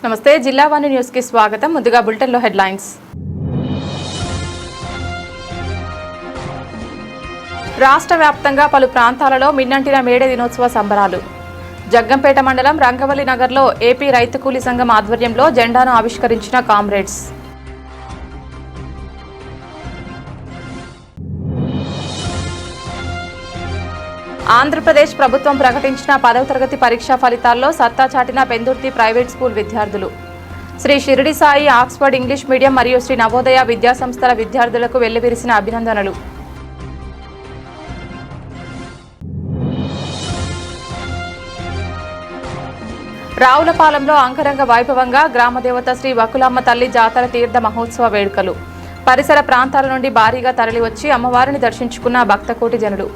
నమస్తే జిల్లా వాణి న్యూస్ కి స్వాగతం. ముందుగా బులెటిన్ లో హెడ్లైన్స్. రాష్ట్ర వ్యాప్తంగా పలు ప్రాంతాలలో మిన్నంటిన మేడే దినోత్సవ సంబరాలు. జగ్గంపేట మండలం రంగవల్లి నగర్లో ఏపీ రైతు కూలీ సంఘం ఆధ్వర్యంలో జెండాను ఆవిష్కరించిన కామ్రేడ్స్. ఆంధ్రప్రదేశ్ ప్రభుత్వం ప్రకటించిన 10వ తరగతి పరీక్షా ఫలితాల్లో సత్తా చాటిన పెందుర్తి ప్రైవేట్ స్కూల్ విద్యార్థులు. Sri Shirdi Sai Oxford English medium మరియు శ్రీ నవోదయ విద్యాసంస్థల విద్యార్థులకు వెల్లివిరిసిన అభినందనలు. రావులపాలెంలో అంగరంగ వైభవంగా గ్రామదేవత శ్రీ వకులమ్మ తల్లి జాతర తీర్థ మహోత్సవ వేడుకలు. పరిసర ప్రాంతాల నుండి భారీగా తరలివచ్చి అమ్మవారిని దర్శించుకున్న భక్తకోటి జనులు.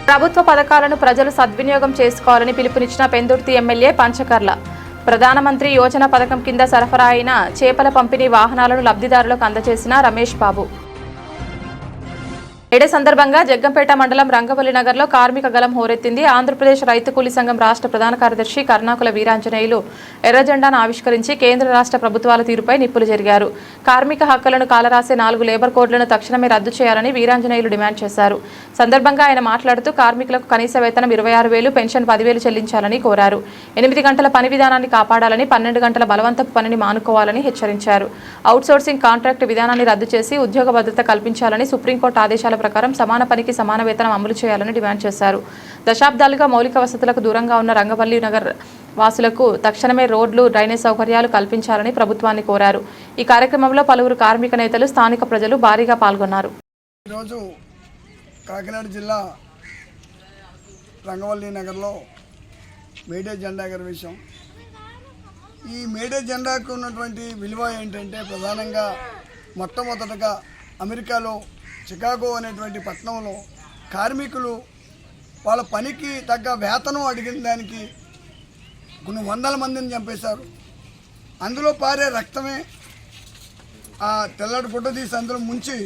ప్రభుత్వ పథకాలను ప్రజలు సద్వినియోగం చేసుకోవాలని పిలుపునిచ్చిన పెందుర్తి ఎమ్మెల్యే పంచకర్ల. ప్రధానమంత్రి యోజన పథకం కింద సరఫరా అయిన చేపల పంపిణీ వాహనాలను లబ్ధిదారులకు అందజేసిన రమేష్ బాబు. మేడే సందర్భంగా జగ్గంపేట మండలం రంగవల్లి నగర్లో కార్మిక గలం హోరెత్తింది. ఆంధ్రప్రదేశ్ రైతు కూలీ సంఘం రాష్ట్ర ప్రధాన కార్యదర్శి కర్ణాకుల వీరాంజనేయులు ఎర్రజెండాను ఆవిష్కరించి కేంద్ర రాష్ట్ర ప్రభుత్వాల తీరుపై నిప్పులు జరిగారు. కార్మిక హక్కులను కాలరాసే 4 లేబర్ కోడ్లను తక్షణమే రద్దు చేయాలని వీరాంజనేయులు డిమాండ్ చేశారు. సందర్భంగా ఆయన మాట్లాడుతూ కార్మికులకు కనీస వేతనం 26,000, పెన్షన్ 10,000 చెల్లించాలని కోరారు. 8 గంటల పని విధానాన్ని కాపాడాలని, 12 గంటల బలవంతపు పనిని మానుకోవాలని హెచ్చరించారు. అవుట్సోర్సింగ్ కాంట్రాక్ట్ విధానాన్ని రద్దు చేసి ఉద్యోగ భద్రత కల్పించాలని, సుప్రీంకోర్టు ఆదేశాల ప్రకారం సమాన పనికి సమాన వేతనం అమలు చేయాలని డిమాండ్ చేశారు. దశాబ్దాలుగా మౌలిక వసతులకు దూరంగా ఉన్న రంగవల్లి నగర్ వాసులకు తక్షణమే రోడ్లు, డ్రైనేజ్ సౌకర్యాలు కల్పించాలని ప్రభుత్వాన్ని కోరారు. ఈ కార్యక్రమంలో పలువురు కార్మిక నేతలు, స్థానిక ప్రజలు భారీగా పాల్గొన్నారు. ఈరోజు కాకినాడ జిల్లా రంగవల్లి నగర్లో మేడే జెండా ఎగరవేశాం. ఈ మేడే జెండాకు ఉన్నటువంటి విలువ ఏంటంటే, ప్రధానంగా మొట్టమొదటగా అమెరికాలో చికాగో అనేటువంటి పట్టణంలో కార్మికులు వాళ్ళ పనికి తగ్గ వేతనం అడిగిన దానికి కొన్ని వందల మందిని చంపేశారు. అందులో పారే రక్తమే ఆ తెల్లటి గుడ్డ తీసి అందులో ముంచి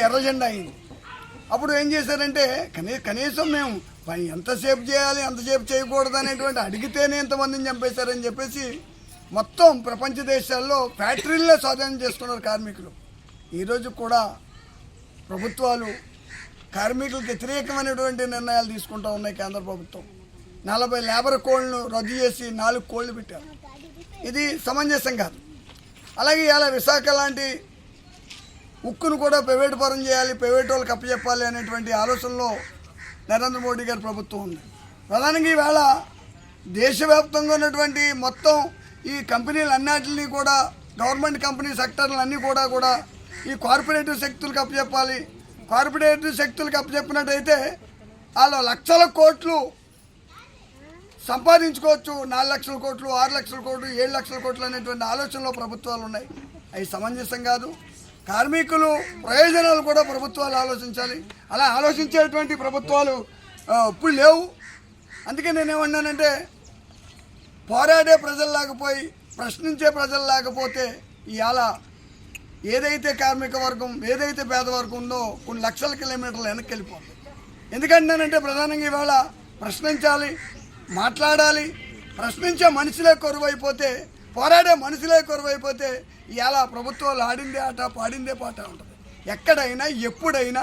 ఎర్ర జెండా అయింది. అప్పుడు ఏం చేశారంటే, కనీసం మేము పని ఎంతసేపు చేయాలి, అంతసేపు చేయకూడదు అనేటువంటి అడిగితేనే ఎంతమందిని చంపేశారని చెప్పేసి మొత్తం ప్రపంచ దేశాల్లో ఫ్యాక్టరీల్లో స్వాధీనం చేసుకున్నారు కార్మికులు. ఈరోజు కూడా ప్రభుత్వాలు కార్మికులకు వ్యతిరేకమైనటువంటి నిర్ణయాలు తీసుకుంటూ ఉన్నాయి. కేంద్ర ప్రభుత్వం 40 లేబర్ కోడ్లను రద్దు చేసి 4 కోడ్లు పెట్టారు. ఇది సమంజసం కాదు. అలాగే ఇలా విశాఖ లాంటి ఉక్కును కూడా ప్రైవేటు పరం చేయాలి, ప్రైవేట్ వాళ్ళకి అప్పచెప్పాలి అనేటువంటి ఆలోచనలో నరేంద్ర మోడీ గారి ప్రభుత్వం ఉంది. ప్రధానంగా ఈవేళ దేశవ్యాప్తంగా ఉన్నటువంటి మొత్తం ఈ కంపెనీలు అన్నిటిని కూడా, గవర్నమెంట్ కంపెనీ సెక్టర్లన్నీ కూడా ఈ కార్పొరేటివ్ శక్తులకు అప్పచెప్పాలి. కార్పొరేటివ్ శక్తులకు అప్పచెప్పినట్టయితే వాళ్ళు లక్షల కోట్లు సంపాదించుకోవచ్చు. 4 లక్షల కోట్లు, 6 లక్షల కోట్లు, 7 లక్షల కోట్లు అనేటువంటి ఆలోచనలో ప్రభుత్వాలు ఉన్నాయి. అవి సమంజసం కాదు. కార్మికులు ప్రయోజనాలు కూడా ప్రభుత్వాలు ఆలోచించాలి. అలా ఆలోచించేటువంటి ప్రభుత్వాలు ఇప్పుడు లేవు. అందుకే నేనేమన్నానంటే, పోరాడే ప్రజలు లేకపోయి, ప్రశ్నించే ప్రజలు లేకపోతే ఇవాళ ఏదైతే కార్మిక వర్గం, ఏదైతే పేదవర్గం ఉందో కొన్ని లక్షల కిలోమీటర్లు వెనక్కి వెళ్ళిపోతుంది. ఎందుకంటానంటే, ప్రధానంగా ఇవాళ ప్రశ్నించాలి, మాట్లాడాలి. ప్రశ్నించే మనుషులే కొరువైపోతే, పోరాడే మనుషులే కొరువైపోతే ఇవాళ ప్రభుత్వాలు ఆడిందే ఆట, పాడిందే పాట ఉంటుంది. ఎక్కడైనా ఎప్పుడైనా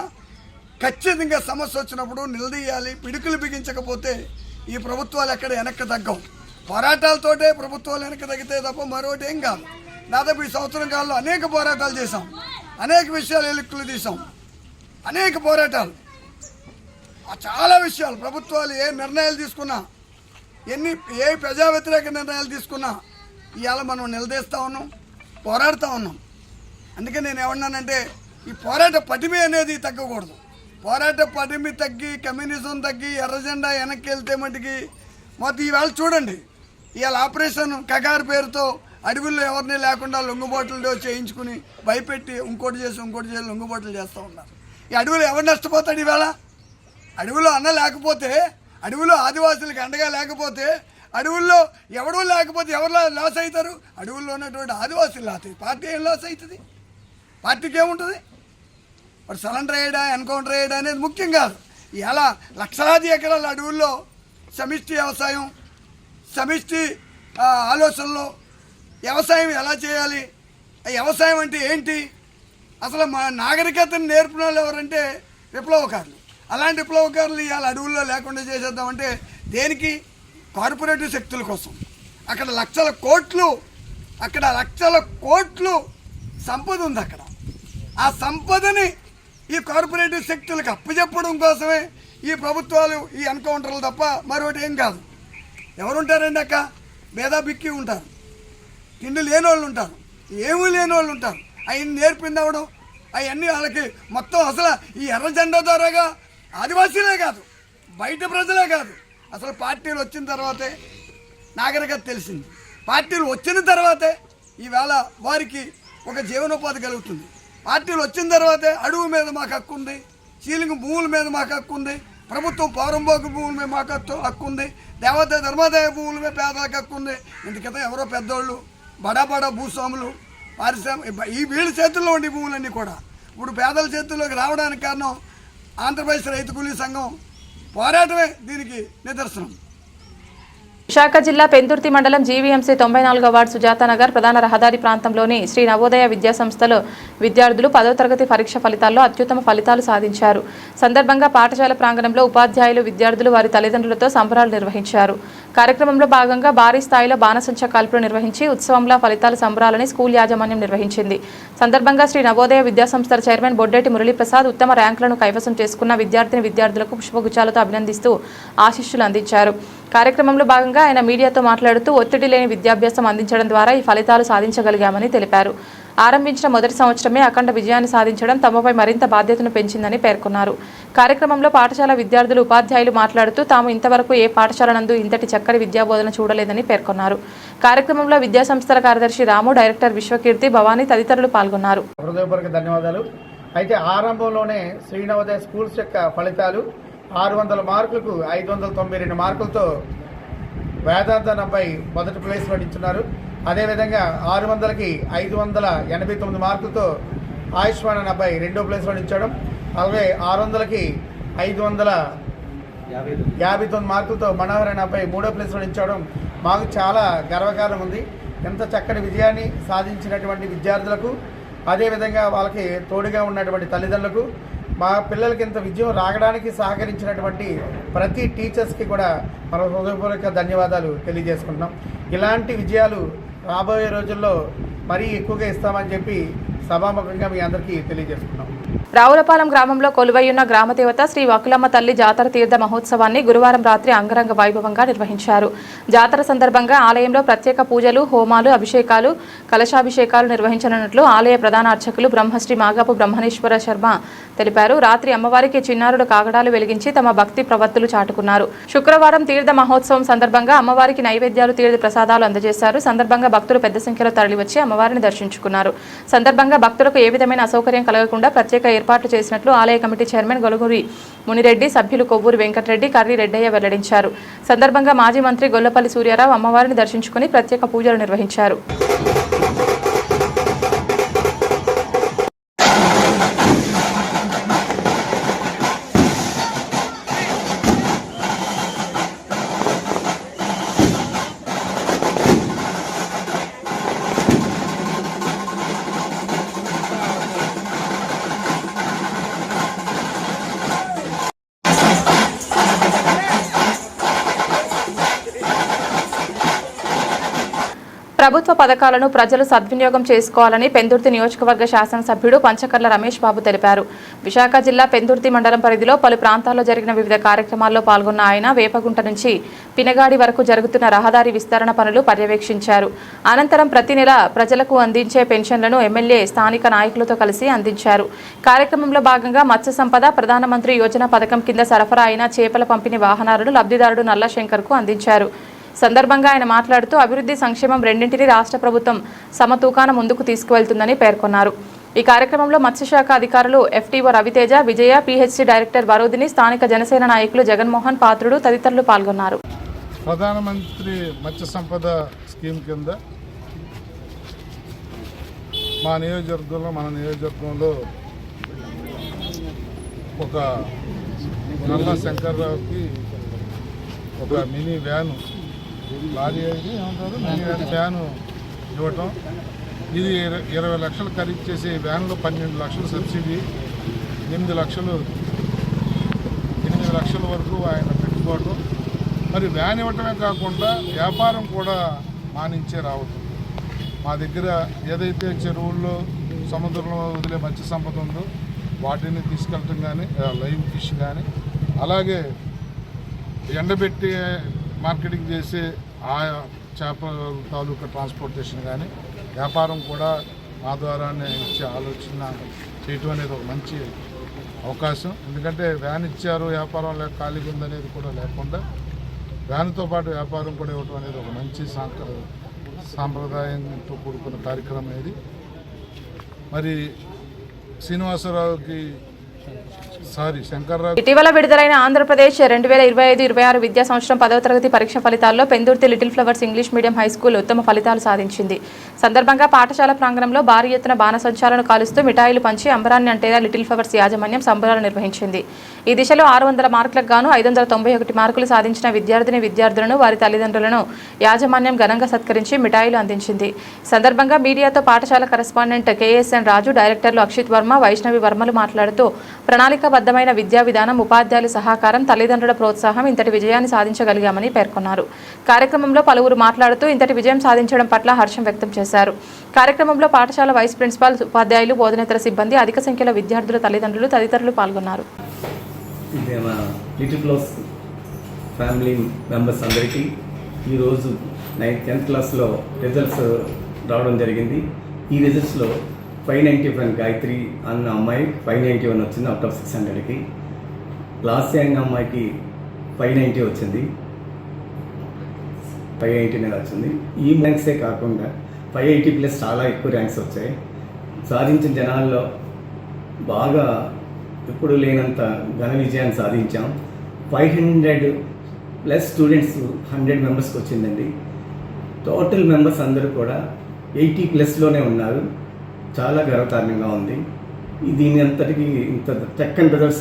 ఖచ్చితంగా సమస్య వచ్చినప్పుడు నిలదీయాలి. పిడుకులు బిగించకపోతే ఈ ప్రభుత్వాలు ఎక్కడ వెనక్కి తగ్గవు. పోరాటాలతోటే ప్రభుత్వాలు వెనక్కి తగ్గితే తప్ప మరొకటి ఏం కాదు. దాదాపు ఈ సంవత్సరం కాలంలో అనేక పోరాటాలు చేశాం, అనేక విషయాలు ఎలుక్కులు తీసాం, అనేక పోరాటాలు, చాలా విషయాలు. ప్రభుత్వాలు ఏ నిర్ణయాలు తీసుకున్నా, ఏ ప్రజా వ్యతిరేక నిర్ణయాలు తీసుకున్నా ఇవాళ మనం నిలదీస్తూ ఉన్నాం, పోరాడుతూ ఉన్నాం. అందుకే నేను ఏమన్నానంటే, ఈ పోరాట పటిమి అనేది తగ్గకూడదు. పోరాట పటిమి తగ్గి, కమ్యూనిజం తగ్గి, ఎర్రజెండా వెనక్కి వెళ్తే మటుకి మొత్తం ఈవేళ చూడండి, ఇవాళ ఆపరేషన్ కగారు పేరుతో అడవుల్లో ఎవరిని లేకుండా లొంగుబాటులు చేయించుకుని భయపెట్టి ఇంకోటి చేసి లొంగుబాటులు చేస్తూ ఉన్నారు. ఈ అడవులు ఎవరు నష్టపోతాడు? ఈవేళ అడవులో అన్న లేకపోతే, అడవులో ఆదివాసులకు అండగా లేకపోతే, అడవుల్లో ఎవడూ లేకపోతే ఎవరు లాస్ అవుతారు? అడవుల్లో ఉన్నటువంటి ఆదివాసులు లాస్ అవుతాయి. పార్టీ ఏం లాస్ అవుతుంది? పార్టీకి ఏముంటుంది? వాడు సరెండర్ అయ్యాడా ఎన్కౌంటర్ అయ్యాడా అనేది ముఖ్యం కాదు. ఇలా లక్షలాది ఎకరాల అడవుల్లో సమిష్టి వ్యవసాయం, సమిష్టి ఆలోచనలో వ్యవసాయం ఎలా చేయాలి, వ్యవసాయం అంటే ఏంటి, అసలు మా నాగరికతను నేర్పిన వాళ్ళు ఎవరంటే విప్లవకారులు. అలాంటి విప్లవకారులు ఇవాళ అడవుల్లో లేకుండా చేసేద్దామంటే దేనికి? కార్పొరేటివ్ శక్తుల కోసం. అక్కడ లక్షల కోట్లు సంపద ఉంది. అక్కడ ఆ సంపదని ఈ కార్పొరేటివ్ శక్తులకు అప్పచెప్పడం కోసమే ఈ ప్రభుత్వాలు ఈ ఎన్కౌంటర్లు తప్ప మరొకటి ఏం కాదు. ఎవరుంటారండి అక్క? భేదా బిక్కి ఉంటారు, తిండి లేని వాళ్ళు ఉంటారు, ఏమీ లేని వాళ్ళు ఉంటారు. అవన్నీ నేర్పిందవడం అవన్నీ వాళ్ళకి మొత్తం అసలు ఈ ఎర్ర జెండా ద్వారాగా ఆదివాసీలే కాదు, బయట ప్రజలే కాదు, అసలు పార్టీలు వచ్చిన తర్వాతే నాగరికత తెలిసింది. పార్టీలు వచ్చిన తర్వాతే ఈవేళ వారికి ఒక జీవనోపాధి కలుగుతుంది. పార్టీలు వచ్చిన తర్వాతే అడవి మీద మాకు హక్కు ఉంది, సీలింగ్ భూముల మీద మాకు హక్కు ఉంది, ప్రభుత్వం పౌరంబోకు భూముల మీద మాకు హక్కు ఉంది, దేవాదాయ ధర్మాదాయ భూముల మీద పేదలకు హక్కు ఉంది. ఇందుకత ఎవరో పెద్దోళ్ళు బడా భూస్వాములు ఈ వీళ్ళ చేతుల్లో ఉండే భూములన్నీ కూడా ఇప్పుడు పేదల చేతుల్లోకి రావడానికి కారణం ఆంధ్రప్రదేశ్ రైతు కూలీ సంఘం పోరాటమే దీనికి నిదర్శనం. విశాఖ జిల్లా పెందుర్తి మండలం జీవీఎంసీ 94వ వార్డు సుజాతానగర్ ప్రధాన రహదారి ప్రాంతంలోని శ్రీ నవోదయ విద్యాసంస్థలో విద్యార్థులు 10వ తరగతి పరీక్ష ఫలితాల్లో అత్యుత్తమ ఫలితాలు సాధించారు. సందర్భంగా పాఠశాల ప్రాంగణంలో ఉపాధ్యాయులు, విద్యార్థులు వారి తల్లిదండ్రులతో సంబరాలు నిర్వహించారు. కార్యక్రమంలో భాగంగా భారీ స్థాయిలో బాణసంచ కాల్పులు నిర్వహించి ఉత్సవంలా ఫలితాల సంబరాలని స్కూల్ యాజమాన్యం నిర్వహించింది. సందర్భంగా శ్రీ నవోదయ విద్యాసంస్థల చైర్మన్ బొడ్డేటి మురళీప్రసాద్ ఉత్తమ ర్యాంకులను కైవసం చేసుకున్న విద్యార్థులకు పుష్పగుచ్చాలతో అభినందిస్తూ ఆశీస్సులు అందించారు. కార్యక్రమంలో భాగంగా ఆయన మీడియాతో మాట్లాడుతూ ఒత్తిడి లేని విద్యాభ్యాసం అందించడం ద్వారా ఈ ఫలితాలు సాధించగలిగామని తెలిపారు. ఆరంభించిన మొదటి సంవత్సరమే అఖండ విజయాన్ని సాధించడం తమపై మరింత బాధ్యతను పెంచిందని పేర్కొన్నారు. కార్యక్రమంలో పాఠశాల విద్యార్థులు, ఉపాధ్యాయులు మాట్లాడుతూ తాము ఇంతవరకు ఏ పాఠశాల నందు ఇంతటి చక్కని విద్యాబోధన చూడలేదని పేర్కొన్నారు. కార్యక్రమంలో విద్యాసంస్థల కార్యదర్శి రాము, డైరెక్టర్ విశ్వకీర్తి, భవానీ తదితరులు పాల్గొన్నారు. హృదయపూర్వక ధన్యవాదాలు. అయితే ఆరంభంలోనే శ్రీ నవోదయ స్కూల్స్ యొక్క ఫలితాలు 600 మార్కులకు 592 మార్కులతో వేదాంత అబ్బాయి మొదటి ప్లేస్ పట్టించున్నారు. అదేవిధంగా 600కి 589 మార్కులతో ఆయుష్మాన్ అనే అబ్బాయి రెండో ప్లేస్ పట్టించడం, అలాగే 600కి 559 మార్కులతో మనోహర్ అనే అబ్బాయి మూడో ప్లేస్ పట్టించడం మాకు చాలా గర్వకారణం ఉంది. ఎంత చక్కటి విజయాన్ని సాధించినటువంటి విద్యార్థులకు, అదేవిధంగా వాళ్ళకి తోడుగా ఉన్నటువంటి తల్లిదండ్రులకు, మా పిల్లలకి ఇంత విజయం రాగడానికి సహకరించినటువంటి ప్రతి టీచర్స్కి కూడా మన హృదయపూర్వక ధన్యవాదాలు తెలియజేసుకుంటున్నాం. ఇలాంటి విజయాలు రాబోయే రోజుల్లో మరీ ఎక్కువగా ఇస్తామని చెప్పి సభాముఖంగా మీ అందరికీ తెలియజేసుకున్నాం. రావులపాలెం గ్రామంలో కొలువయ్యున్న గ్రామదేవత శ్రీ వకులమ్మ తల్లి జాతర తీర్థ మహోత్సవాన్ని గురువారం రాత్రి అంగరంగ వైభవంగా నిర్వహించారు. జాతర సందర్భంగా ఆలయంలో ప్రత్యేక పూజలు, హోమాలు, అభిషేకాలు, కలశాభిషేకాలు నిర్వహించనున్నట్లు ఆలయ ప్రధాన అర్చకులు బ్రహ్మశ్రీ మాగాపు బ్రహ్మణేశ్వర శర్మ తెలిపారు. రాత్రి అమ్మవారికి చిన్నారుడు కాగడాలు వెలిగించి తమ భక్తి ప్రవత్తులు చాటుకున్నారు. శుక్రవారం తీర్థ మహోత్సవం సందర్భంగా అమ్మవారికి నైవేద్యాలు, తీర్థ ప్రసాదాలు అందజేశారు. సందర్భంగా భక్తులు పెద్ద సంఖ్యలో తరలివచ్చి అమ్మవారిని దర్శించుకున్నారు. సందర్భంగా భక్తులకు ఏ విధమైన అసౌకర్యం కలగకుండా ప్రత్యేక ఏర్పాట్లు చేసినట్లు ఆలయ కమిటీ చైర్మన్ గొలుగురి మునిరెడ్డి, సభ్యులు కొవ్వూరి వెంకటరెడ్డి, కర్రి రెడ్డయ్య వెల్లడించారు. సందర్భంగా మాజీ మంత్రి గొల్లపల్లి సూర్యారావు అమ్మవారిని దర్శించుకుని ప్రత్యేక పూజలు నిర్వహించారు. ప్రభుత్వ పథకాలను ప్రజలు సద్వినియోగం చేసుకోవాలని పెందుర్తి నియోజకవర్గ శాసనసభ్యుడు పంచకర్ల రమేష్ బాబు తెలిపారు. విశాఖ జిల్లా పెందుర్తి మండలం పరిధిలో పలు ప్రాంతాల్లో జరిగిన వివిధ కార్యక్రమాల్లో పాల్గొన్న ఆయన వేపగుంట నుంచి పినగాడి వరకు జరుగుతున్న రహదారి విస్తరణ పనులు పర్యవేక్షించారు. అనంతరం ప్రతి నెల ప్రజలకు అందించే పెన్షన్లను ఎమ్మెల్యే, స్థానిక నాయకులతో కలిసి అందించారు. కార్యక్రమంలో భాగంగా మత్స్య సంపద, ప్రధానమంత్రి యోజన పథకం కింద సరఫరా అయిన చేపల పంపిణీ వాహనాలను లబ్ధిదారుడు నల్లశంకర్కు అందించారు. సందర్భంగా ఆయన మాట్లాడుతూ అభివృద్ధి, సంక్షేమం రెండింటినీ రాష్ట్ర ప్రభుత్వం సమతూకాన ముందుకు తీసుకువెళ్తుందని పేర్కొన్నారు. ఈ కార్యక్రమంలో మత్స్యశాఖ అధికారులు ఎఫ్టీఓ రవితేజ, విజయ, పిహెచ్సి డైరెక్టర్ వరోధిని, స్థానిక జనసేన నాయకులు జగన్మోహన్, పాత్రుడు తదితరులు పాల్గొన్నారు. ప్రధానమంత్రి మత్స్య సంపద స్కీమ్ కింద మన నియోజకవర్గంలో ఒక నల్ల శంకర్రావుకి ఒక మినీ వ్యాను లారీ అయితే ఏమంటారు మినీ వ్యాను ఇవ్వటం. ఇది 20 లక్షలు ఖరీదు చేసే వ్యాన్లో 12 లక్షలు సబ్సిడీ, 8 లక్షల వరకు ఆయన పెట్టుకోవటం. మరి వ్యాన్ ఇవ్వటమే కాకుండా వ్యాపారం కూడా మానించే రావటం. మా దగ్గర ఏదైతే చెరువుల్లో సముద్రంలో వదిలే మత్స్య సంపద ఉందో వాటిని తీసుకెళ్ళటం కానీ, లైవ్ ఫిష్ కానీ, అలాగే ఎండబెట్టి మార్కెటింగ్ చేసే ఆ చేపల తాలూకా ట్రాన్స్పోర్టేషన్ కానీ, వ్యాపారం కూడా మా ద్వారానే ఇచ్చే ఆలోచన చేయటం అనేది ఒక మంచి అవకాశం. ఎందుకంటే వ్యాన్ ఇచ్చారు, వ్యాపారం లేక ఖాళీగా ఉందనేది కూడా లేకుండా వ్యాన్తో పాటు వ్యాపారం కూడా ఇవ్వటం అనేది ఒక మంచి సాంప్రదాయంతో కూడుకున్న కార్యక్రమం అనేది. మరి శంకర్రావు ఇటీవల విడుదలైన ఆంధ్రప్రదేశ్ 2025-26 విద్యా సంవత్సరం 10వ తరగతి పరీక్ష ఫలితాల్లో Pendurthi little flowers English medium high school ఉత్తమ ఫలితాలు సాధించింది. సందర్భంగా పాఠశాల ప్రాంగణంలో భారీ ఎత్తున బాణసంచాలను కాలుస్తూ మిఠాయిలు పంచి అంబరాన్ని అంటేలా లిటిల్ ఫ్లవర్స్ యాజమాన్యం సంబరాలు నిర్వహించింది. ఈ దిశలో 600 మార్కులకు గాను 591 మార్కులు సాధించిన విద్యార్థులను వారి తల్లిదండ్రులను యాజమాన్యం ఘనంగా సత్కరించి మిఠాయిలు అందించింది. సందర్భంగా మీడియాతో పాఠశాల కరెస్పాండెంట్ KSN రాజు, డైరెక్టర్లు అక్షిత్ వర్మ, వైష్ణవి వర్మలు మాట్లాడుతూ ప్రణాళికాబద్ధమైన విద్యా విధానం, ఉపాధ్యాయుల సహకారం, తల్లిదండ్రుల ప్రోత్సాహం ఇంతటి విజయాన్ని సాధించగలిగామని పేర్కొన్నారు. కార్యక్రమంలో పలువురు మాట్లాడుతూ ఇంతటి విజయం సాధించడం పట్ల హర్షం వ్యక్తం చేశారు. కార్యక్రమంలో పాఠశాల వైస్ ప్రిన్సిపాల్, ఉపాధ్యాయులు, బోధనేతర సిబ్బంది, అధిక సంఖ్యలో విద్యార్థుల తల్లిదండ్రులు తదితరులు పాల్గొన్నారు. లిటిల్ ఫ్లవర్స్ ఫ్యామిలీ మెంబర్స్ అందరికీ ఈరోజు 9th 10th క్లాస్లో రిజల్ట్స్ రావడం జరిగింది. ఈ రిజల్ట్స్లో 591 గాయత్రి అన్న అమ్మాయి 591 వచ్చింది అవుట్ ఆఫ్ 600కి. లాస్ట్ అయిన అమ్మాయికి 590 వచ్చింది, 589 వచ్చింది. ఈ ర్యాంక్సే కాకుండా 580+ చాలా ఎక్కువ ర్యాంక్స్ వచ్చాయి. సాధించిన జనాల్లో బాగా ఎప్పుడు లేనంత ఘన విజయాన్ని సాధించాం. 500+ స్టూడెంట్స్ 100 మెంబర్స్కి వచ్చిందండి. టోటల్ మెంబర్స్ అందరూ కూడా 80+లోనే ఉన్నారు. చాలా గర్వకారణంగా ఉంది. దీని అంతటికి ఇంత చక్కని రిజల్ట్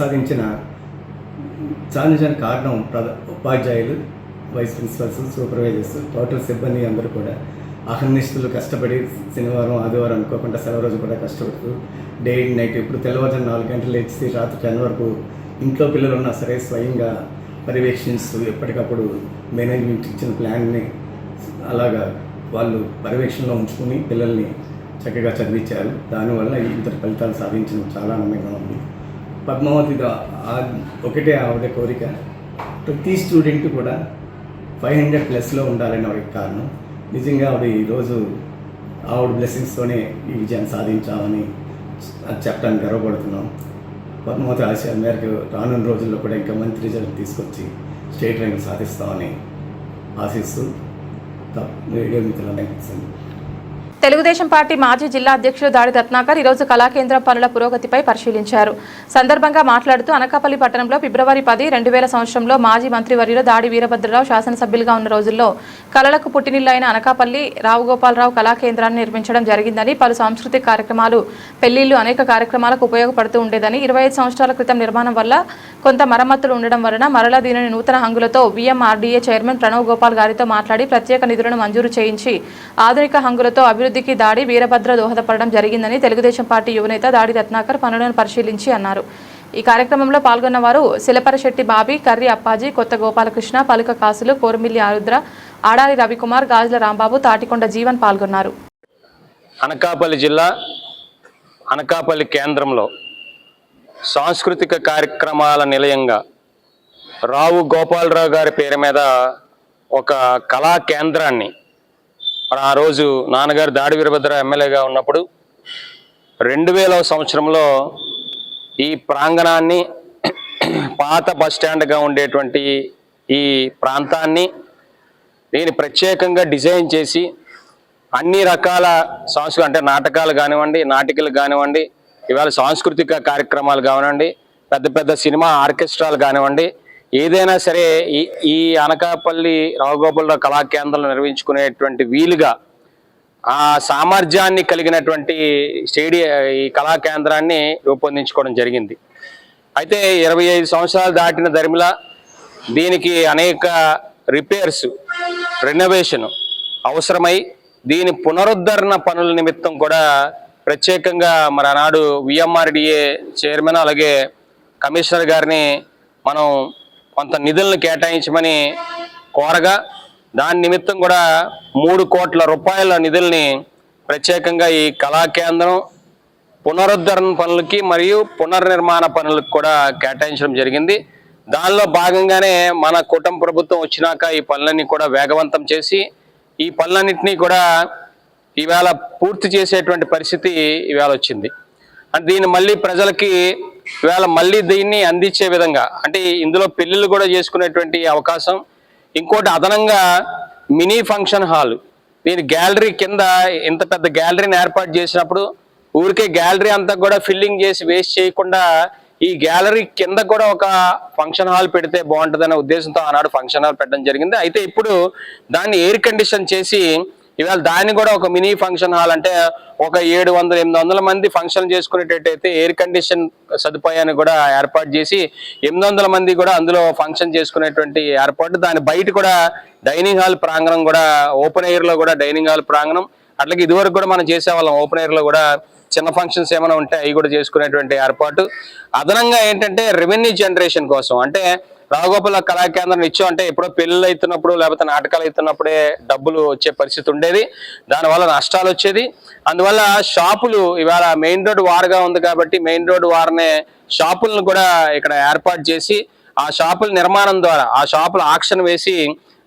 సాధించిన కారణం ఉపాధ్యాయులు, వైస్ ప్రిన్సిపల్స్, సూపర్వైజర్స్, టోటల్ సిబ్బంది అందరూ కూడా అహర్నిశలు కష్టపడి శనివారం, ఆదివారం అనుకోకుండా సెలవు రోజు కూడా కష్టపడుతూ డే అండ్ నైట్ ఇప్పుడు తెల్లవారుజాము 4 గంటలు లేచి రాత్రి 10 వరకు ఇంట్లో పిల్లలు ఉన్నా సరే స్వయంగా పర్యవేక్షిస్తూ ఎప్పటికప్పుడు మేనేజ్మెంట్ ఇచ్చిన ప్లాన్ని అలాగా వాళ్ళు పర్యవేక్షణలో ఉంచుకుని పిల్లల్ని చక్కగా చదివించారు. దానివల్ల ఇంతటి ఫలితాలు సాధించడం చాలా ఆనందంగా ఉంది. పద్మావతిగా ఒకటే ఆవిడ కోరిక, ప్రతి స్టూడెంట్ కూడా 500+లో ఉండాలని ఆవిడకి కారణం. నిజంగా ఆవిడ ఈరోజు ఆవిడ బ్లెస్సింగ్స్తోనే ఈ విజయాన్ని సాధించామని అది చెప్పడానికి గర్వపడుతున్నాం. పద్మావతి ఆశయాల మేరకు రానున్న రోజుల్లో కూడా ఇంకా మంచి రిజల్ట్ తీసుకొచ్చి స్టేట్ ర్యాంక్ సాధిస్తామని ఆశిస్తూ రేడియో మిత్రులను అనిపిస్తుంది. తెలుగుదేశం పార్టీ మాజీ జిల్లా అధ్యక్షులు దాడి రత్నాకర్ ఈరోజు కళాకేంద్రం పనుల పురోగతిపై పరిశీలించారు. సందర్భంగా మాట్లాడుతూ అనకాపల్లి పట్టణంలో ఫిబ్రవరి 10, 2000 సంవత్సరంలో మాజీ మంత్రివర్యులు దాడి వీరభద్రరావు శాసనసభ్యులుగా ఉన్న రోజుల్లో కళలకు పుట్టినిల్లైన అనకాపల్లి రావుగోపాలరావు కళాకేంద్రాన్ని నిర్మించడం జరిగిందని, పలు సాంస్కృతిక కార్యక్రమాలు, పెళ్లిళ్లు, అనేక కార్యక్రమాలకు ఉపయోగపడుతూ ఉండేదని, 25 సంవత్సరాల క్రితం నిర్మాణం వల్ల కొంత మరమ్మతులు ఉండడం వలన మరలా దీనిని నూతన హంగులతో VMRDA చైర్మన్ ప్రణవ్ గోపాల్ గారితో మాట్లాడి ప్రత్యేక నిధులను మంజూరు చేయించి ఆధునిక హంగులతో అభివృద్ధికి దాడి వీరభద్ర దోహదపడడం జరిగిందని తెలుగుదేశం పార్టీ యువనేత దాడి రత్నాకర్ పనులను పరిశీలించి అన్నారు. ఈ కార్యక్రమంలో పాల్గొన్న వారు శిలపరశెట్టి బాబీ, కర్రి అప్పాజీ, కొత్త గోపాలకృష్ణ, పలుక కాసులు, కోరమిల్లి ఆరుద్ర, ఆడారి రవికుమార్, గాజుల రాంబాబు, తాటికొండ జీవన్ పాల్గొన్నారు. అనకాపల్లి జిల్లా అనకాపల్లి కేంద్రంలో సాంస్కృతిక కార్యక్రమాల నిలయంగా రావు గోపాలరావు గారి పేరు మీద ఒక కళా కేంద్రాన్ని ఆ రోజు నాన్నగారు దాడి వీరభద్ర ఎమ్మెల్యేగా ఉన్నప్పుడు 2000 సంవత్సరంలో ఈ ప్రాంగణాన్ని పాత బస్టాండ్గా ఉండేటువంటి ఈ ప్రాంతాన్ని దీన్ని ప్రత్యేకంగా డిజైన్ చేసి అన్ని రకాల అంటే నాటకాలు కానివ్వండి, నాటికలు కానివ్వండి, ఇవాళ సాంస్కృతిక కార్యక్రమాలు కానివ్వండి, పెద్ద పెద్ద సినిమా ఆర్కెస్ట్రాలు కానివ్వండి, ఏదైనా సరే ఈ అనకాపల్లి రావుగోపాలరావు కళాకేంద్రం నిర్వహించుకునేటువంటి వీలుగా ఆ సామర్థ్యాన్ని కలిగినటువంటి ఈ కళాకేంద్రాన్ని రూపొందించుకోవడం జరిగింది. అయితే 25 సంవత్సరాలు దాటిన ధర్మిలా దీనికి అనేక రిపేర్స్, రెనోవేషన్ అవసరమై దీని పునరుద్ధరణ పనుల నిమిత్తం కూడా ప్రత్యేకంగా మరి ఆనాడు విఎంఆర్డిఏ చైర్మన్ అలాగే కమిషనర్ గారిని మనం కొంత నిధులను కేటాయించమని కోరగా దాని నిమిత్తం కూడా 3 కోట్ల రూపాయల నిధుల్ని ప్రత్యేకంగా ఈ కళా కేంద్రం పునరుద్ధరణ పనులకి మరియు పునర్నిర్మాణ పనులకు కూడా కేటాయించడం జరిగింది. దానిలో భాగంగానే మన కూటమి ప్రభుత్వం వచ్చినాక ఈ పనులన్నీ కూడా వేగవంతం చేసి ఈ పనులన్నింటినీ కూడా ఈవేళ పూర్తి చేసేటువంటి పరిస్థితి ఈవేళ వచ్చింది. అంటే దీన్ని మళ్ళీ ప్రజలకి ఈవేళ మళ్ళీ దీన్ని అందించే విధంగా, అంటే ఇందులో పెళ్ళిళ్ళు కూడా చేసుకునేటువంటి అవకాశం, ఇంకోటి అదనంగా మినీ ఫంక్షన్ హాల్, దీని గ్యాలరీ కింద ఇంత పెద్ద గ్యాలరీని ఏర్పాటు చేసినప్పుడు ఊరికే గ్యాలరీ అంతా కూడా ఫిల్లింగ్ చేసి వేస్ట్ చేయకుండా ఈ గ్యాలరీ కింద కూడా ఒక ఫంక్షన్ హాల్ పెడితే బాగుంటుందనే ఉద్దేశంతో ఆనాడు ఫంక్షన్ హాల్ పెట్టడం జరిగింది. అయితే ఇప్పుడు దాన్ని ఎయిర్ కండిషన్ చేసి ఇవాళ దాన్ని కూడా ఒక మినీ ఫంక్షన్ హాల్, అంటే ఒక 700-800 మంది ఫంక్షన్ చేసుకునేటట్టయితే ఎయిర్ కండిషన్ సదుపాయాన్ని కూడా ఏర్పాటు చేసి 800 మంది కూడా అందులో ఫంక్షన్ చేసుకునేటువంటి ఏర్పాటు. దాని బయట కూడా డైనింగ్ హాల్ ప్రాంగణం కూడా ఓపెన్ ఎయిర్ లో కూడా డైనింగ్ హాల్ ప్రాంగణం, అట్లాగే ఇదివరకు కూడా మనం చేసేవాళ్ళం ఓపెన్ ఎయిర్ లో కూడా చిన్న ఫంక్షన్స్ ఏమైనా ఉంటే అవి కూడా చేసుకునేటువంటి ఏర్పాటు. అదనంగా ఏంటంటే రెవెన్యూ జనరేషన్ కోసం, అంటే రావుగోపాల కళాకేంద్రం ఇచ్చాం అంటే ఎప్పుడో పెళ్ళిళ్ళు అవుతున్నప్పుడు లేకపోతే నాటకాలు అవుతున్నప్పుడే డబ్బులు వచ్చే పరిస్థితి ఉండేది, దానివల్ల నష్టాలు వచ్చేది. అందువల్ల షాపులు ఇవాళ మెయిన్ రోడ్ వారుగా ఉంది కాబట్టి మెయిన్ రోడ్ వారనే షాపులను కూడా ఇక్కడ ఏర్పాటు చేసి ఆ షాపుల నిర్మాణం ద్వారా ఆ షాపుల ఆక్షన్ వేసి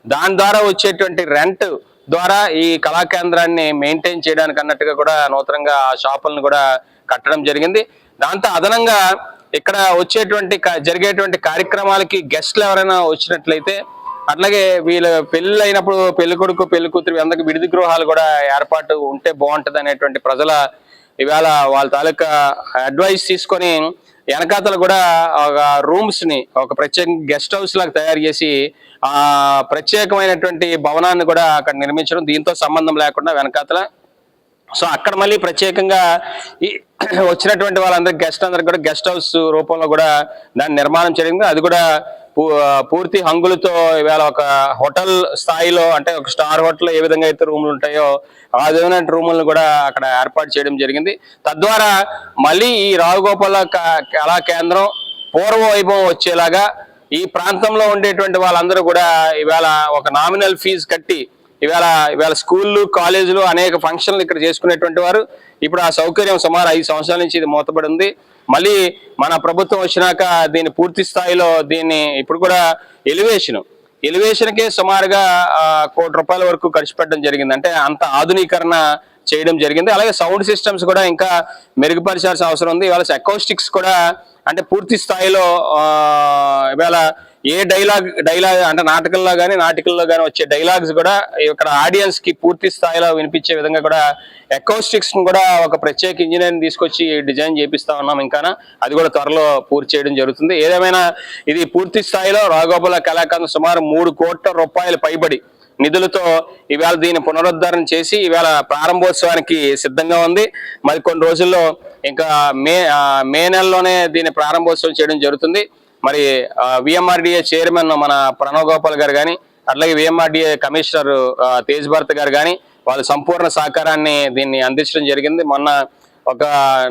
దాని ద్వారా వచ్చేటువంటి రెంట్ ద్వారా ఈ కళా కేంద్రాన్ని మెయింటైన్ చేయడానికి అన్నట్టుగా కూడా నూతనంగా ఆ షాపులను కూడా కట్టడం జరిగింది. దాంతో అదనంగా ఇక్కడ వచ్చేటువంటి జరిగేటువంటి కార్యక్రమాలకి గెస్ట్లు ఎవరైనా వచ్చినట్లయితే, అట్లాగే వీళ్ళ పెళ్ళి అయినప్పుడు పెళ్లి కొడుకు పెళ్లి కూతురు అందరికి విడిది గృహాలు కూడా ఏర్పాటు ఉంటే బాగుంటుంది అనేటువంటి ప్రజల ఇవాళ వాళ్ళ తాలూకా అడ్వైస్ తీసుకొని వెనకాతలు కూడా ఒక రూమ్స్ ని ఒక ప్రత్యేక గెస్ట్ హౌస్ లాగా తయారు చేసి ఆ ప్రత్యేకమైనటువంటి భవనాన్ని కూడా అక్కడ నిర్మించడం, దీంతో సంబంధం లేకుండా వెనకాతల. సో అక్కడ మళ్ళీ ప్రత్యేకంగా ఈ వచ్చినటువంటి వాళ్ళందరికీ గెస్ట్ అందరికి కూడా గెస్ట్ హౌస్ రూపంలో కూడా దాని నిర్మాణం జరిగింది. అది కూడా పూర్తి హంగులతో ఇవాళ ఒక హోటల్ స్థాయిలో, అంటే ఒక స్టార్ హోటల్ ఏ విధంగా అయితే రూములు ఉంటాయో ఆ విధమైన రూములను కూడా అక్కడ ఏర్పాటు చేయడం జరిగింది. తద్వారా మళ్ళీ ఈ రావుగోపాల కళా కేంద్రం పూర్వ వైభవం వచ్చేలాగా ఈ ప్రాంతంలో ఉండేటువంటి వాళ్ళందరూ కూడా ఇవాళ ఒక నామినల్ ఫీజు కట్టి ఇవాళ స్కూళ్ళు కాలేజీలు అనేక ఫంక్షన్లు ఇక్కడ చేసుకునేటువంటి వారు ఇప్పుడు ఆ సౌకర్యం సుమారు 5 సంవత్సరాల నుంచి ఇది మూతపడి ఉంది. మళ్ళీ మన ప్రభుత్వం వచ్చినాక దీన్ని పూర్తి స్థాయిలో దీన్ని ఇప్పుడు కూడా ఎలివేషన్కే సుమారుగా 1 కోటి రూపాయల వరకు ఖర్చు పెట్టడం జరిగింది. అంటే అంత ఆధునీకరణ చేయడం జరిగింది. అలాగే సౌండ్ సిస్టమ్స్ కూడా ఇంకా మెరుగుపరచాల్సిన అవసరం ఉంది. ఇవాళ అకౌస్టిక్స్ కూడా అంటే పూర్తి స్థాయిలో ఇవాళ ఏ డైలాగ్ అంటే నాటకంలో కానీ వచ్చే డైలాగ్స్ కూడా ఇక్కడ ఆడియన్స్ కి పూర్తి స్థాయిలో వినిపించే విధంగా కూడా అకౌస్టిక్స్ కూడా ఒక ప్రత్యేక ఇంజనీర్ని తీసుకొచ్చి డిజైన్ చేపిస్తా ఉన్నాం. ఇంకా అది కూడా త్వరలో పూర్తి చేయడం జరుగుతుంది. ఏదేమైనా ఇది పూర్తి స్థాయిలో రావుగోపాల కళాకేంద్రం సుమారు 3 కోట్ల రూపాయలు పైబడి నిధులతో ఇవాళ దీన్ని పునరుద్ధరణ చేసి ఇవాళ ప్రారంభోత్సవానికి సిద్ధంగా ఉంది. మరి కొన్ని రోజుల్లో ఇంకా మే నెలలోనే దీన్ని ప్రారంభోత్సవం చేయడం జరుగుతుంది. మరి విఎంఆర్డిఏ చైర్మన్ మన ప్రణవ్ గోపాల్ గారు కానీ, అట్లాగే విఎంఆర్డిఏ కమిషనర్ తేజ్ భరత్ గారు కానీ వాళ్ళు సంపూర్ణ సహకారాన్ని దీన్ని అందించడం జరిగింది. మొన్న ఒక